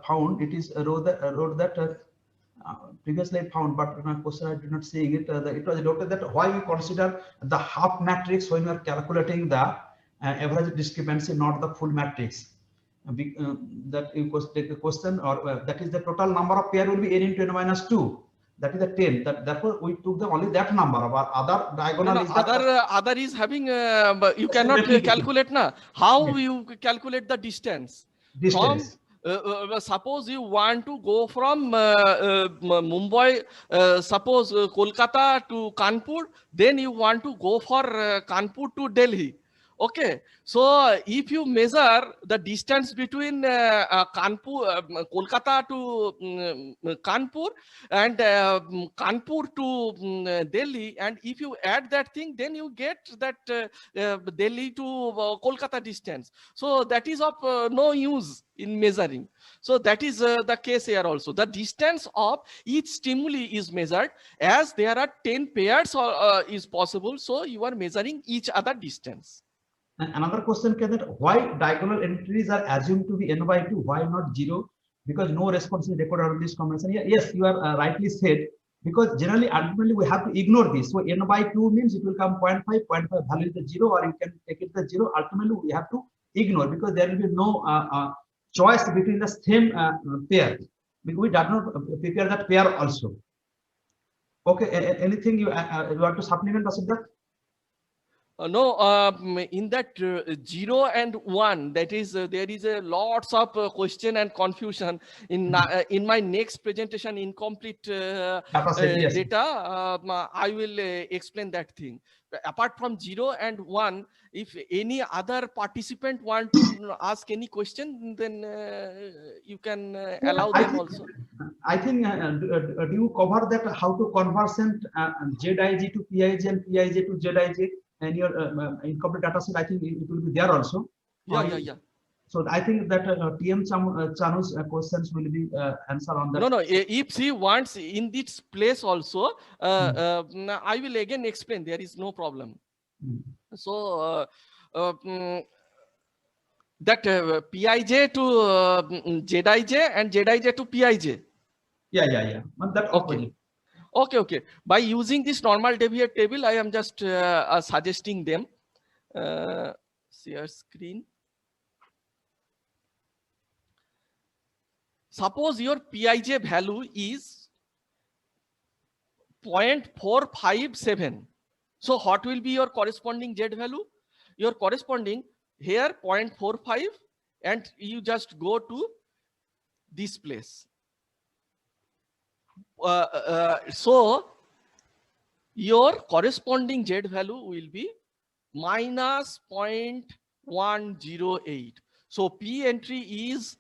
found, it is wrote that previously I found, but my question I did not see it. It was noted that why we consider the half matrix when we are calculating the average discrepancy, not the full matrix. That you take the question, or that is the total number of pair will be n into n minus 2. That is the 10. Therefore, we took the only that number. Our other diagonal is that other is having but you cannot calculate na. How you calculate the distance? distance. From suppose you want to go from Mumbai, suppose Kolkata to Kanpur, then you want to go for Kanpur to Delhi. Okay, so if you measure the distance between Kanpur, Kolkata to Kanpur, and Kanpur to Delhi, and if you add that thing, then you get that Delhi to Kolkata distance. So that is of no use in measuring. So that is the case here also. The distance of each stimuli is measured, as there are 10 pairs is possible. So you are measuring each other distance. And another question can that why diagonal entries are assumed to be n by 2? Why not 0? Because no response is recorded on this combination. Yes, you are rightly said. Because generally, ultimately, we have to ignore this. So n by 2 means it will come 0.5, 0.5 value is the 0, or you can take it the 0. Ultimately, we have to ignore, because there will be no choice between the same pair. We did not prepare that pair also. Okay, anything you want to supplement, Asudha? No, in that 0 and 1, that is there is a lots of question and confusion in my next presentation, incomplete Yes. data. I will explain that thing. Apart from 0 and 1, if any other participant want to ask any question, then you can allow them also. I think do you cover that how to conversion ZIG to PIG and PIG to ZIG? And your incomplete data set, I think it will be there also. Yeah. So I think that TM Chanu's questions will be answered on that. No, if he wants in this place also, I will again explain. There is no problem. So that PIJ to ZIJ and ZIJ to PIJ. Yeah. But that opposite. Okay. By using this normal deviate table, I am just suggesting them. Share screen. Suppose your PIJ value is 0.457. So what will be your corresponding Z value? Your corresponding here 0.45, and you just go to this place. So your corresponding Z value will be minus 0.108. So P entry is,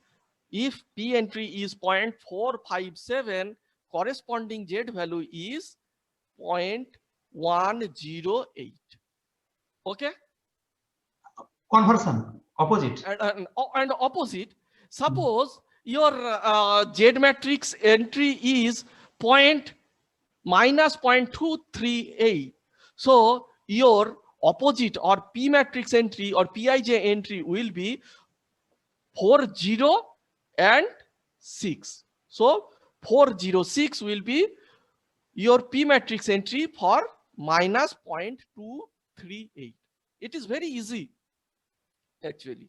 if P entry is 0.457, corresponding Z value is 0.108. Okay. Conversion opposite. And opposite. Suppose your Z matrix entry is minus 0.238. So your opposite or P matrix entry or PIJ entry will be 4, 0 and 6. So 406 will be your P matrix entry for minus 0.238. It is very easy actually.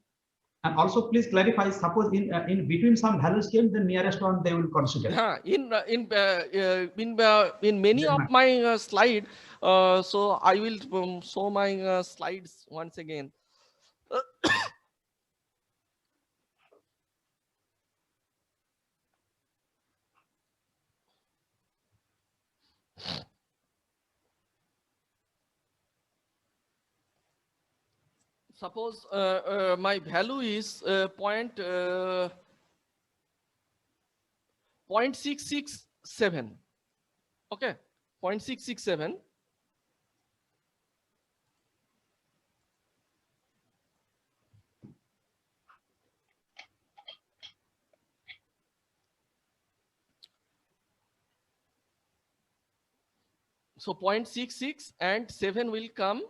And also, please clarify. Suppose in between some values came, the nearest one they will consider. In many of my slide, so I will show my slides once again. Suppose my value is 0.667. Okay, 0.667. So 0.66 and 7 will come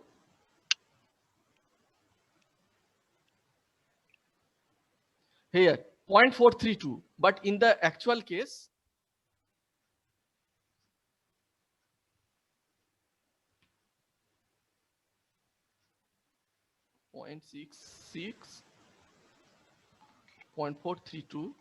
here, 0.432. But in the actual case, 0.66, 0.432.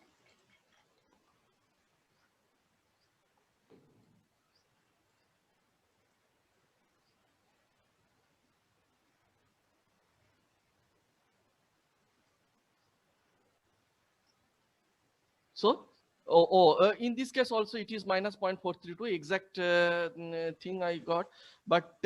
So, in this case also it is minus 0.432, exact thing I got, but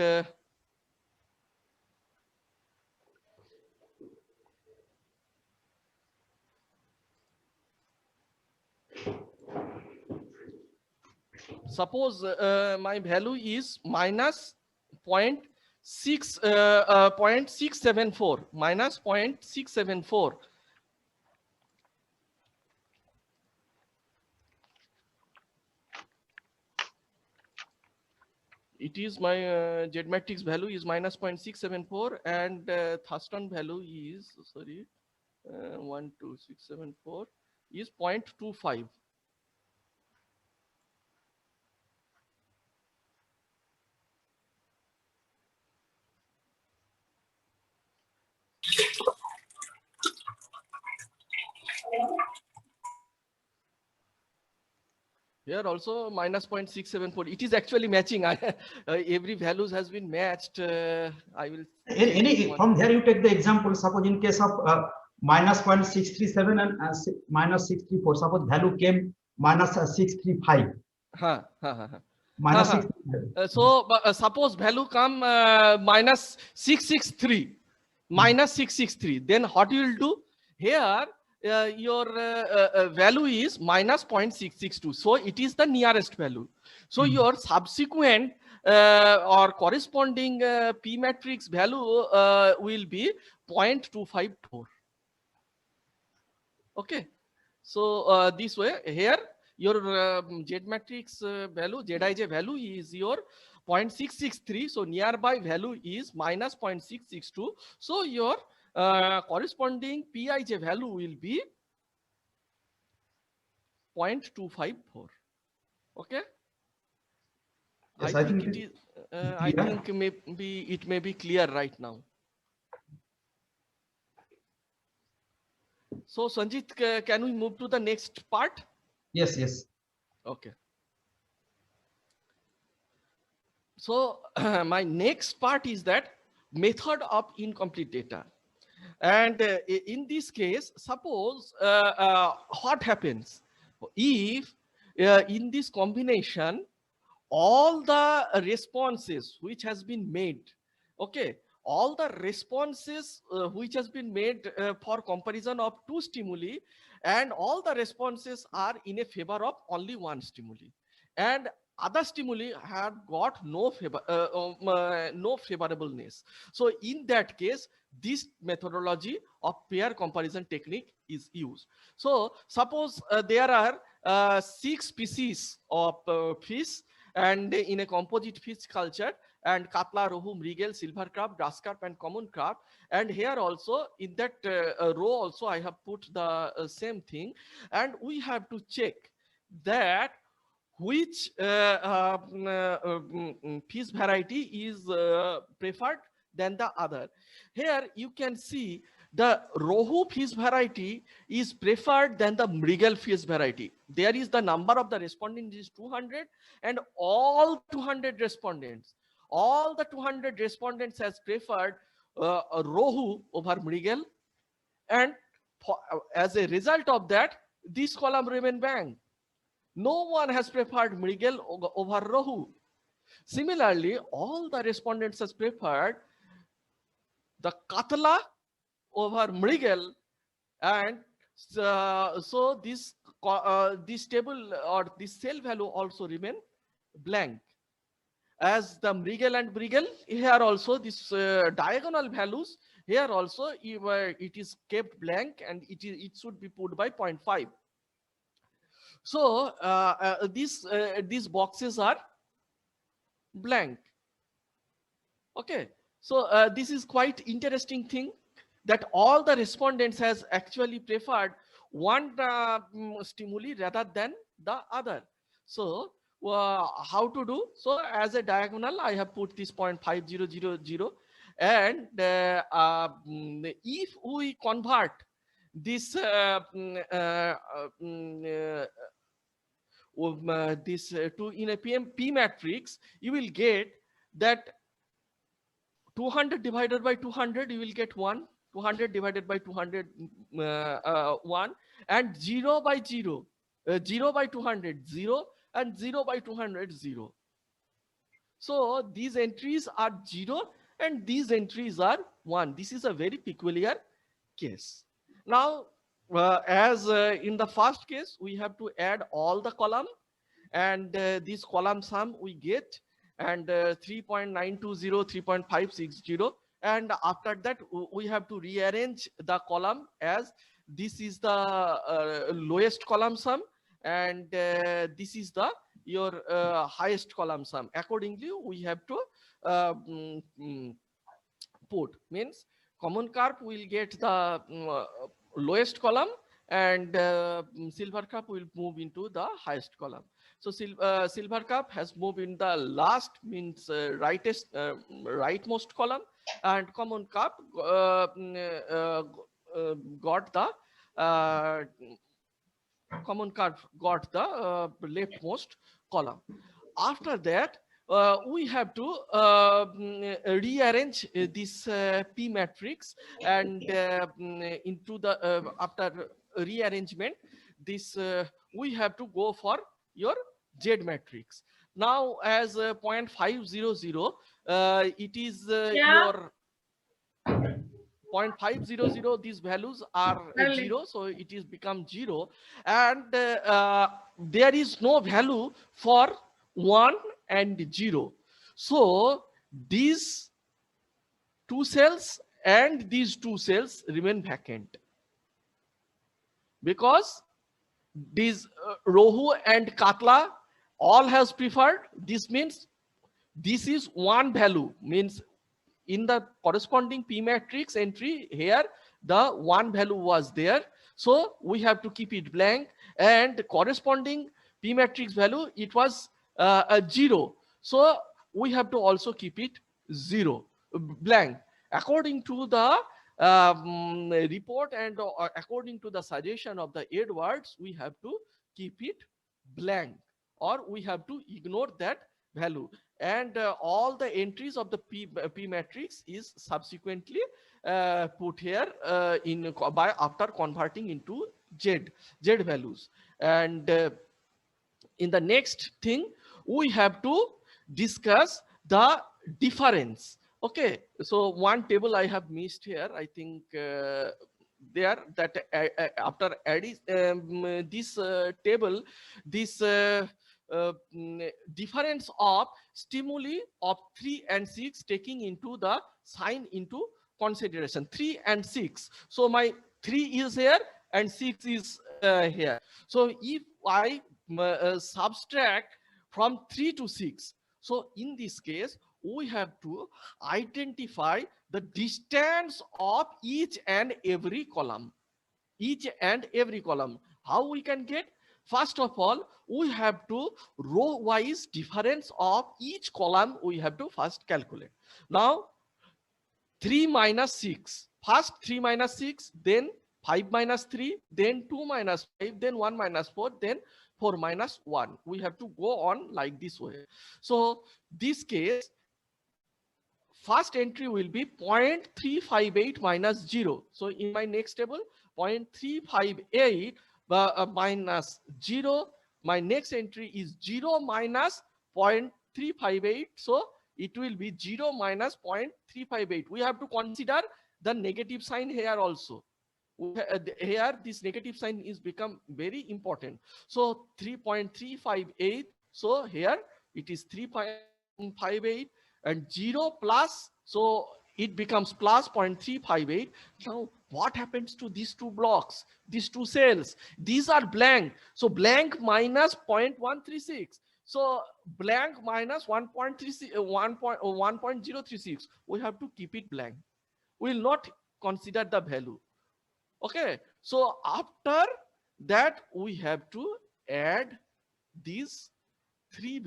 suppose my value is minus 0.674, minus 0.674. It is my Z matrix value is minus 0.674 and Thurston value is, sorry, 12674 is 0.25. Here also minus 0.674. It is actually matching. Every values has been matched. I will. Any from there you take the example. Suppose in case of minus 0.637 and minus 634. Suppose value came minus 635. Minus 635. So suppose value come minus 663, minus 663. Then what you will do here? Your value is minus 0.662. So it is the nearest value. So your subsequent or corresponding P matrix value will be 0.254. Okay. So this way here your Z matrix value, Zij value is your 0.663. So nearby value is minus 0.662. So your corresponding Pij value will be 0.254. Okay. Yes, I think it is. I think maybe it may be clear right now. So Sanjit, can we move to the next part? Yes, yes. Okay. So my next part is that method of incomplete data. And in this case, suppose what happens if in this combination, all the responses which has been made, okay, all the responses which has been made for comparison of two stimuli, and all the responses are in a favor of only one stimuli, and other stimuli have got no favorableness. So in that case, this methodology of pair comparison technique is used. So suppose there are 6 species of fish, and in a composite fish culture, and katla, rohu, mrigel, silver crab, grass carp, and common crab. And here also in that row also I have put the same thing, and we have to check that which fish variety is preferred than the other. Here you can see the rohu fish variety is preferred than the mrigal fish variety. There is the number of the respondents is 200, and all 200 respondents has preferred rohu over mrigal, and as a result of that, this column remain blank. No one has preferred mrigal over rohu. Similarly, all the respondents has preferred the katla over mrigal, and so this table or this cell value also remain blank. As the mrigal and mrigal, here also this diagonal values, here also it is kept blank, and it should be put by 0.5. So these boxes are blank. Okay, so this is quite interesting thing, that all the respondents has actually preferred one stimuli rather than the other. So how to do? So as a diagonal, I have put this 0.5000, And if we convert this to in a P matrix, you will get that 200 divided by 200, you will get 1. 200 divided by 200, 1. And 0 by 0, 0 by 200, 0. And 0 by 200, 0. So these entries are 0 and these entries are 1. This is a very peculiar case. Now, as in the first case, we have to add all the column, and this column sum we get, and 3.920, 3.560. And after that, we have to rearrange the column as this is the lowest column sum, and this is the your highest column sum. Accordingly, we have to put, means common carp will get the lowest column, and silver cup will move into the highest column. So silver cup has moved in the last, means rightmost column, and common cup got the common curve got the leftmost column. After that, we have to rearrange this P matrix, and into the after rearrangement, this we have to go for your Z matrix. Now, as 0.500, it is your 0.500, these values are 0, so it is become 0, and there is no value for 1 and 0. So these two cells and these two cells remain vacant, because these Rohu and Katla all has preferred. This means this is one value, means in the corresponding P matrix entry here, the one value was there. So we have to keep it blank, and corresponding P matrix value, it was a 0. So we have to also keep it 0, blank. According to the report and according to the suggestion of the Edwards, we have to keep it blank, or we have to ignore that value. And all the entries of the P matrix is subsequently put here in by after converting into Z values. And in the next thing, we have to discuss the difference. Okay, so one table I have missed here, I think there, that after adding this table, this difference of stimuli of 3 and 6 taking into the sign into consideration, 3 and 6. So my 3 is here and 6 is here. So if I subtract from 3 to 6, so in this case, we have to identify the distance of each and every column. Each and every column. How we can get? First of all, we have to row-wise difference of each column we have to first calculate. Now, 3 minus 6. First 3 minus 6, then 5 minus 3, then 2 minus 5, then 1 minus 4, then 4 minus 1. We have to go on like this way. So, this case, first entry will be 0.358 minus 0. So in my next table, 0.358 minus 0. My next entry is 0 minus 0.358. So it will be 0 minus 0.358. We have to consider the negative sign here also. Here this negative sign is become very important. So 3.358. So here it is 3.58. And 0 plus, so it becomes plus 0.358. Now, what happens to these two blocks, these two cells? These are blank. So blank minus 0.136. So blank minus 1.036. We have to keep it blank. We will not consider the value. Okay. So after that, we have to add these three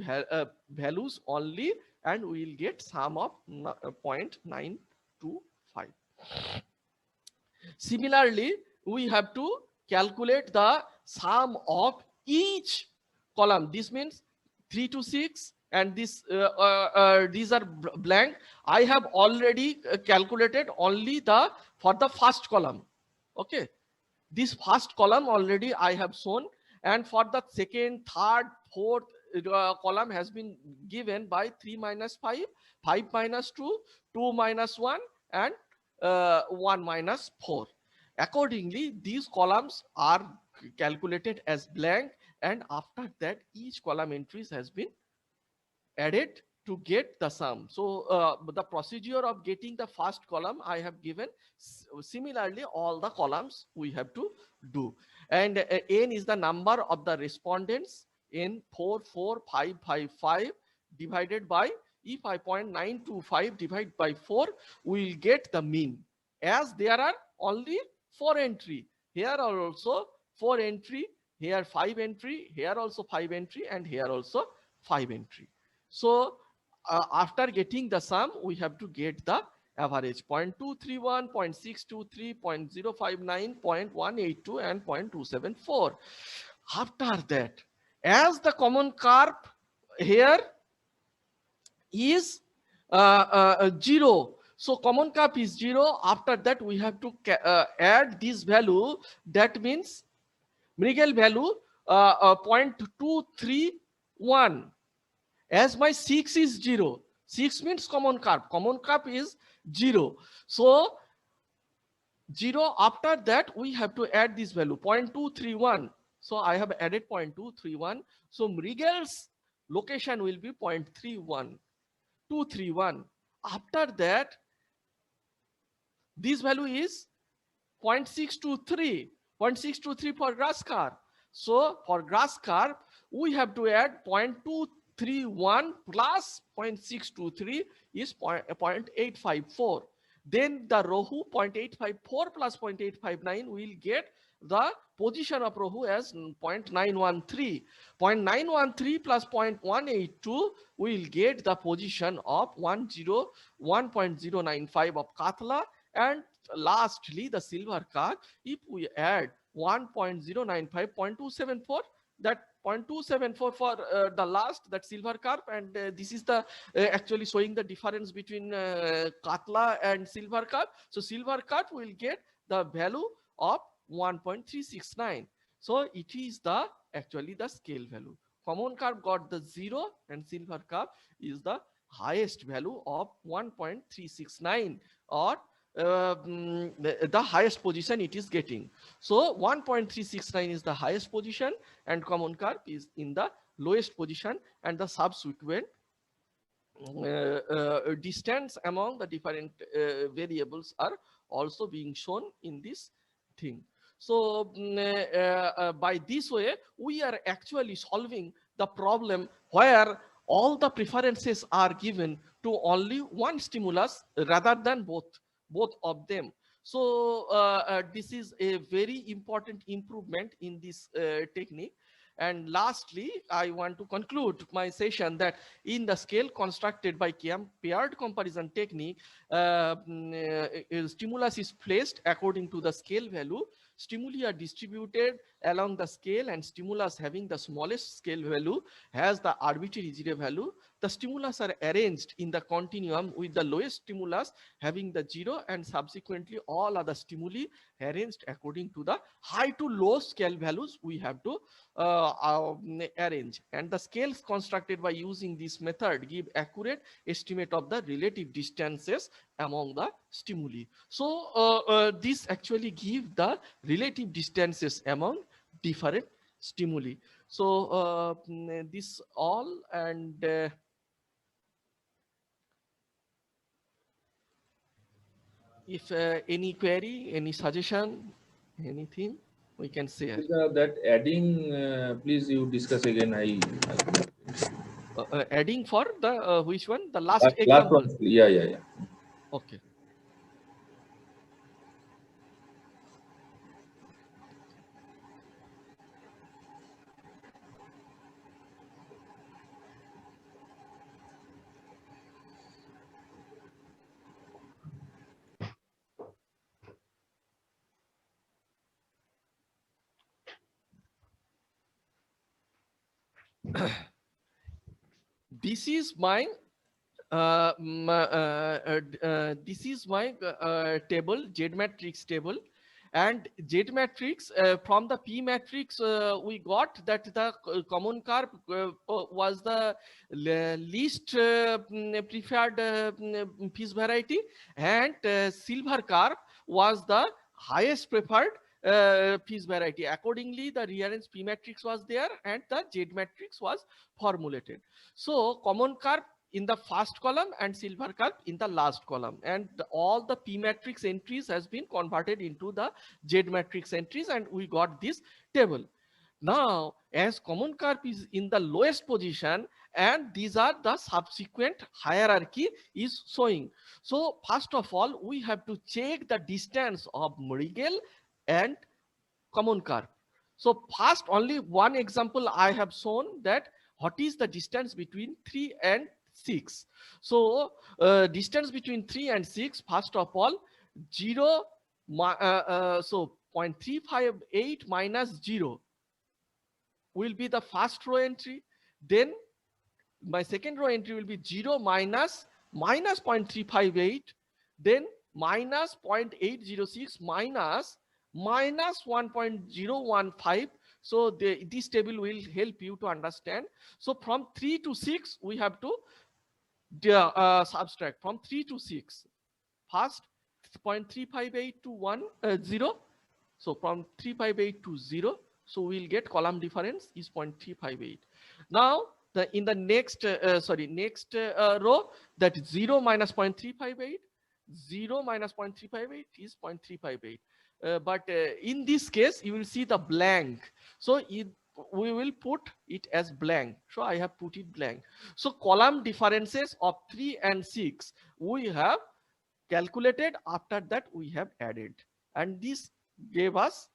values only, and we will get sum of 0.9 0.925. Similarly, we have to calculate the sum of each column. This means 3 to 6 and this these are blank. I have already calculated only the for the first column. Okay, this first column already I have shown, and for the second, third, fourth column has been given by 3 minus 5, 5 minus 2, 2 minus 1, and 1 minus 4. Accordingly, these columns are calculated as blank, and after that each column entries has been added to get the sum. So the procedure of getting the first column I have given. Similarly, all the columns we have to do. And n is the number of the respondents in 44555 divided by E5.925 divided by 4, we will get the mean. As there are only 4 entry, here are also 4 entry, here 5 entry, here also 5 entry, and here also 5 entry. So after getting the sum, we have to get the average 0.231, 0.623, 0.059, 0.182, and 0.274. After that, as the common carp here is 0, so common carp is 0. After that, we have to add this value. That means Mrigel value 0.231. As my 6 is 0, 6 means common carp is 0. So 0, after that we have to add this value 0.231. So I have added 0.231. So Mrigel's location will be 0.231. After that, this value is 0.623. 0.623 for grass carp. So for grass carp, we have to add 0.231 plus 0.623 is 0.854. Then the Rohu 0.854 plus 0.859 will get the position of Rohu as 0.913. 0.913 plus 0.182 will get the position of 101.095 of Katla. And lastly, the silver carp, if we add 1.095, 0.274, that 0.274 for the last, that silver carp, and this is the actually showing the difference between Katla and silver carp. So silver carp will get the value of 1.369. So it is the actually the scale value. Common carp got the 0, and silver carp is the highest value of 1.369, or the highest position it is getting. So 1.369 is the highest position, and common carp is in the lowest position, and the subsequent distance among the different variables are also being shown in this thing. So by this way, we are actually solving the problem where all the preferences are given to only one stimulus rather than both of them. So this is a very important improvement in this technique. And lastly, I want to conclude my session that in the scale constructed by paired comparison technique, stimulus is placed according to the scale value. Stimuli are distributed along the scale, and stimulus having the smallest scale value has the arbitrary zero value. The stimulus are arranged in the continuum with the lowest stimulus having the 0, and subsequently all other stimuli arranged according to the high to low scale values we have to arrange. And the scales constructed by using this method give accurate estimate of the relative distances among the stimuli. So this actually give the relative distances among different stimuli. So this all, and if any query, any suggestion, anything, we can share. That adding, please you discuss again. Adding for the which one? The last Last example. one. Yeah. Okay. This is my table, Z matrix table, and Z matrix from the P matrix we got that the common curve was the least preferred piece variety, and silver curve was the highest preferred piece variety. Accordingly, the rearranged P matrix was there and the Z matrix was formulated. So common curve in the first column and silver curve in the last column, and all the P matrix entries has been converted into the Z matrix entries, and we got this table. Now, as common curve is in the lowest position, and these are the subsequent hierarchy is showing. So first of all, we have to check the distance of Mrigel and common curve. So first, only one example I have shown that what is the distance between 3 and 6. So distance between 3 and 6, first of all, 0, so 0.358 minus 0 will be the first row entry. Then my second row entry will be 0 minus 0.358, then minus 0.806 minus 1.015. So this table will help you to understand. So from 3 to 6 we have to subtract from 3 to 6. First 0.358 to 0. So from 358 to 0. So we'll get column difference is 0.358. Now in the next row, that 0 minus 0.358, 0 minus 0.358 is 0.358. But in this case, you will see the blank. So we will put it as blank. So I have put it blank. So column differences of 3 and 6 we have calculated. After that we have added, and this gave us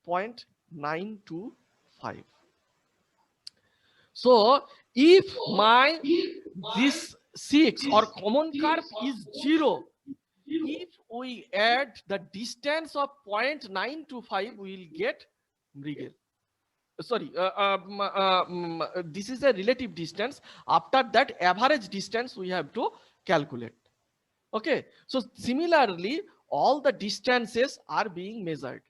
0.925. So if this 6 or common curve is 0, if we add the distance of 0.925, we will get Mrigel. Sorry, this is a relative distance. After that, average distance we have to calculate. Okay, so similarly, all the distances are being measured.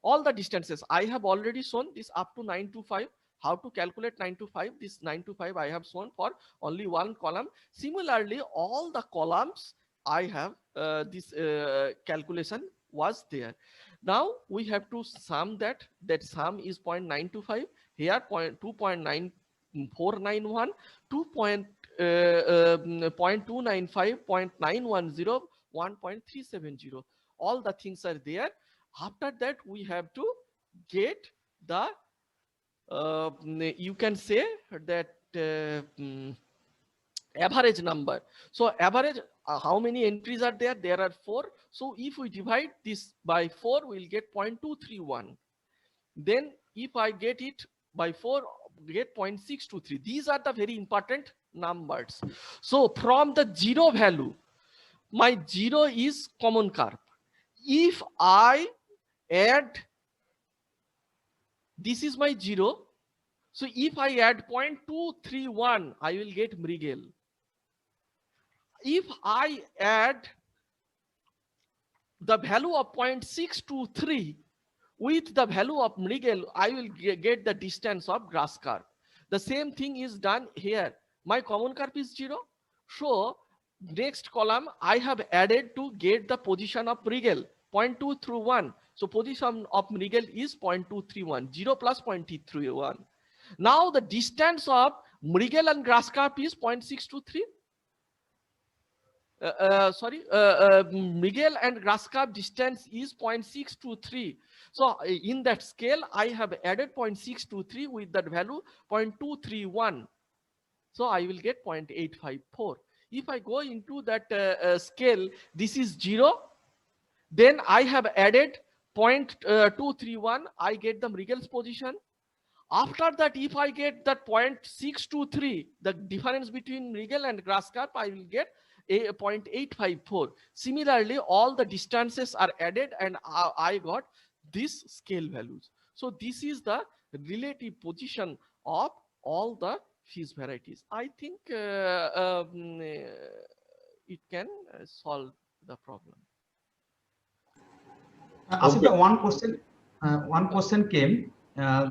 All the distances I have already shown this up to 925. How to calculate 925? This 925 I have shown for only one column. Similarly, all the columns I have this calculation was there. Now we have to sum that. That sum is 0.925. Here 2.9491, 0.295, 0.910, 1.370. All the things are there. After that, we have to get the you can say that average number. So average, how many entries are there? There are 4. So if we divide this by 4, we'll get 0.231. Then if I get it by 4, get 0.623. These are the very important numbers. So from the 0 value, my 0 is common curve. If I add, this is my 0. So if I add 0.231, I will get Mrigel. If I add the value of 0.623 with the value of Mrigel, I will get the distance of grass curve. The same thing is done here. My common curve is 0. So next column I have added to get the position of Mrigel, 0.231. So position of Mrigel is 0.231, 0 plus 0.331. Now the distance of Mrigel and grass curve is 0.623. Mrigel and grass curve distance is 0.623. So in that scale, I have added 0.623 with that value 0.231. So I will get 0.854. If I go into that scale, this is 0. Then I have added 0.231. I get the Mrigel's position. After that, if I get that 0.623, the difference between Mrigel and grass curve, I will get a 0.854. Similarly, all the distances are added and I got these scale values. So this is the relative position of all the fuse varieties. I think it can solve the problem. Asita, one question came.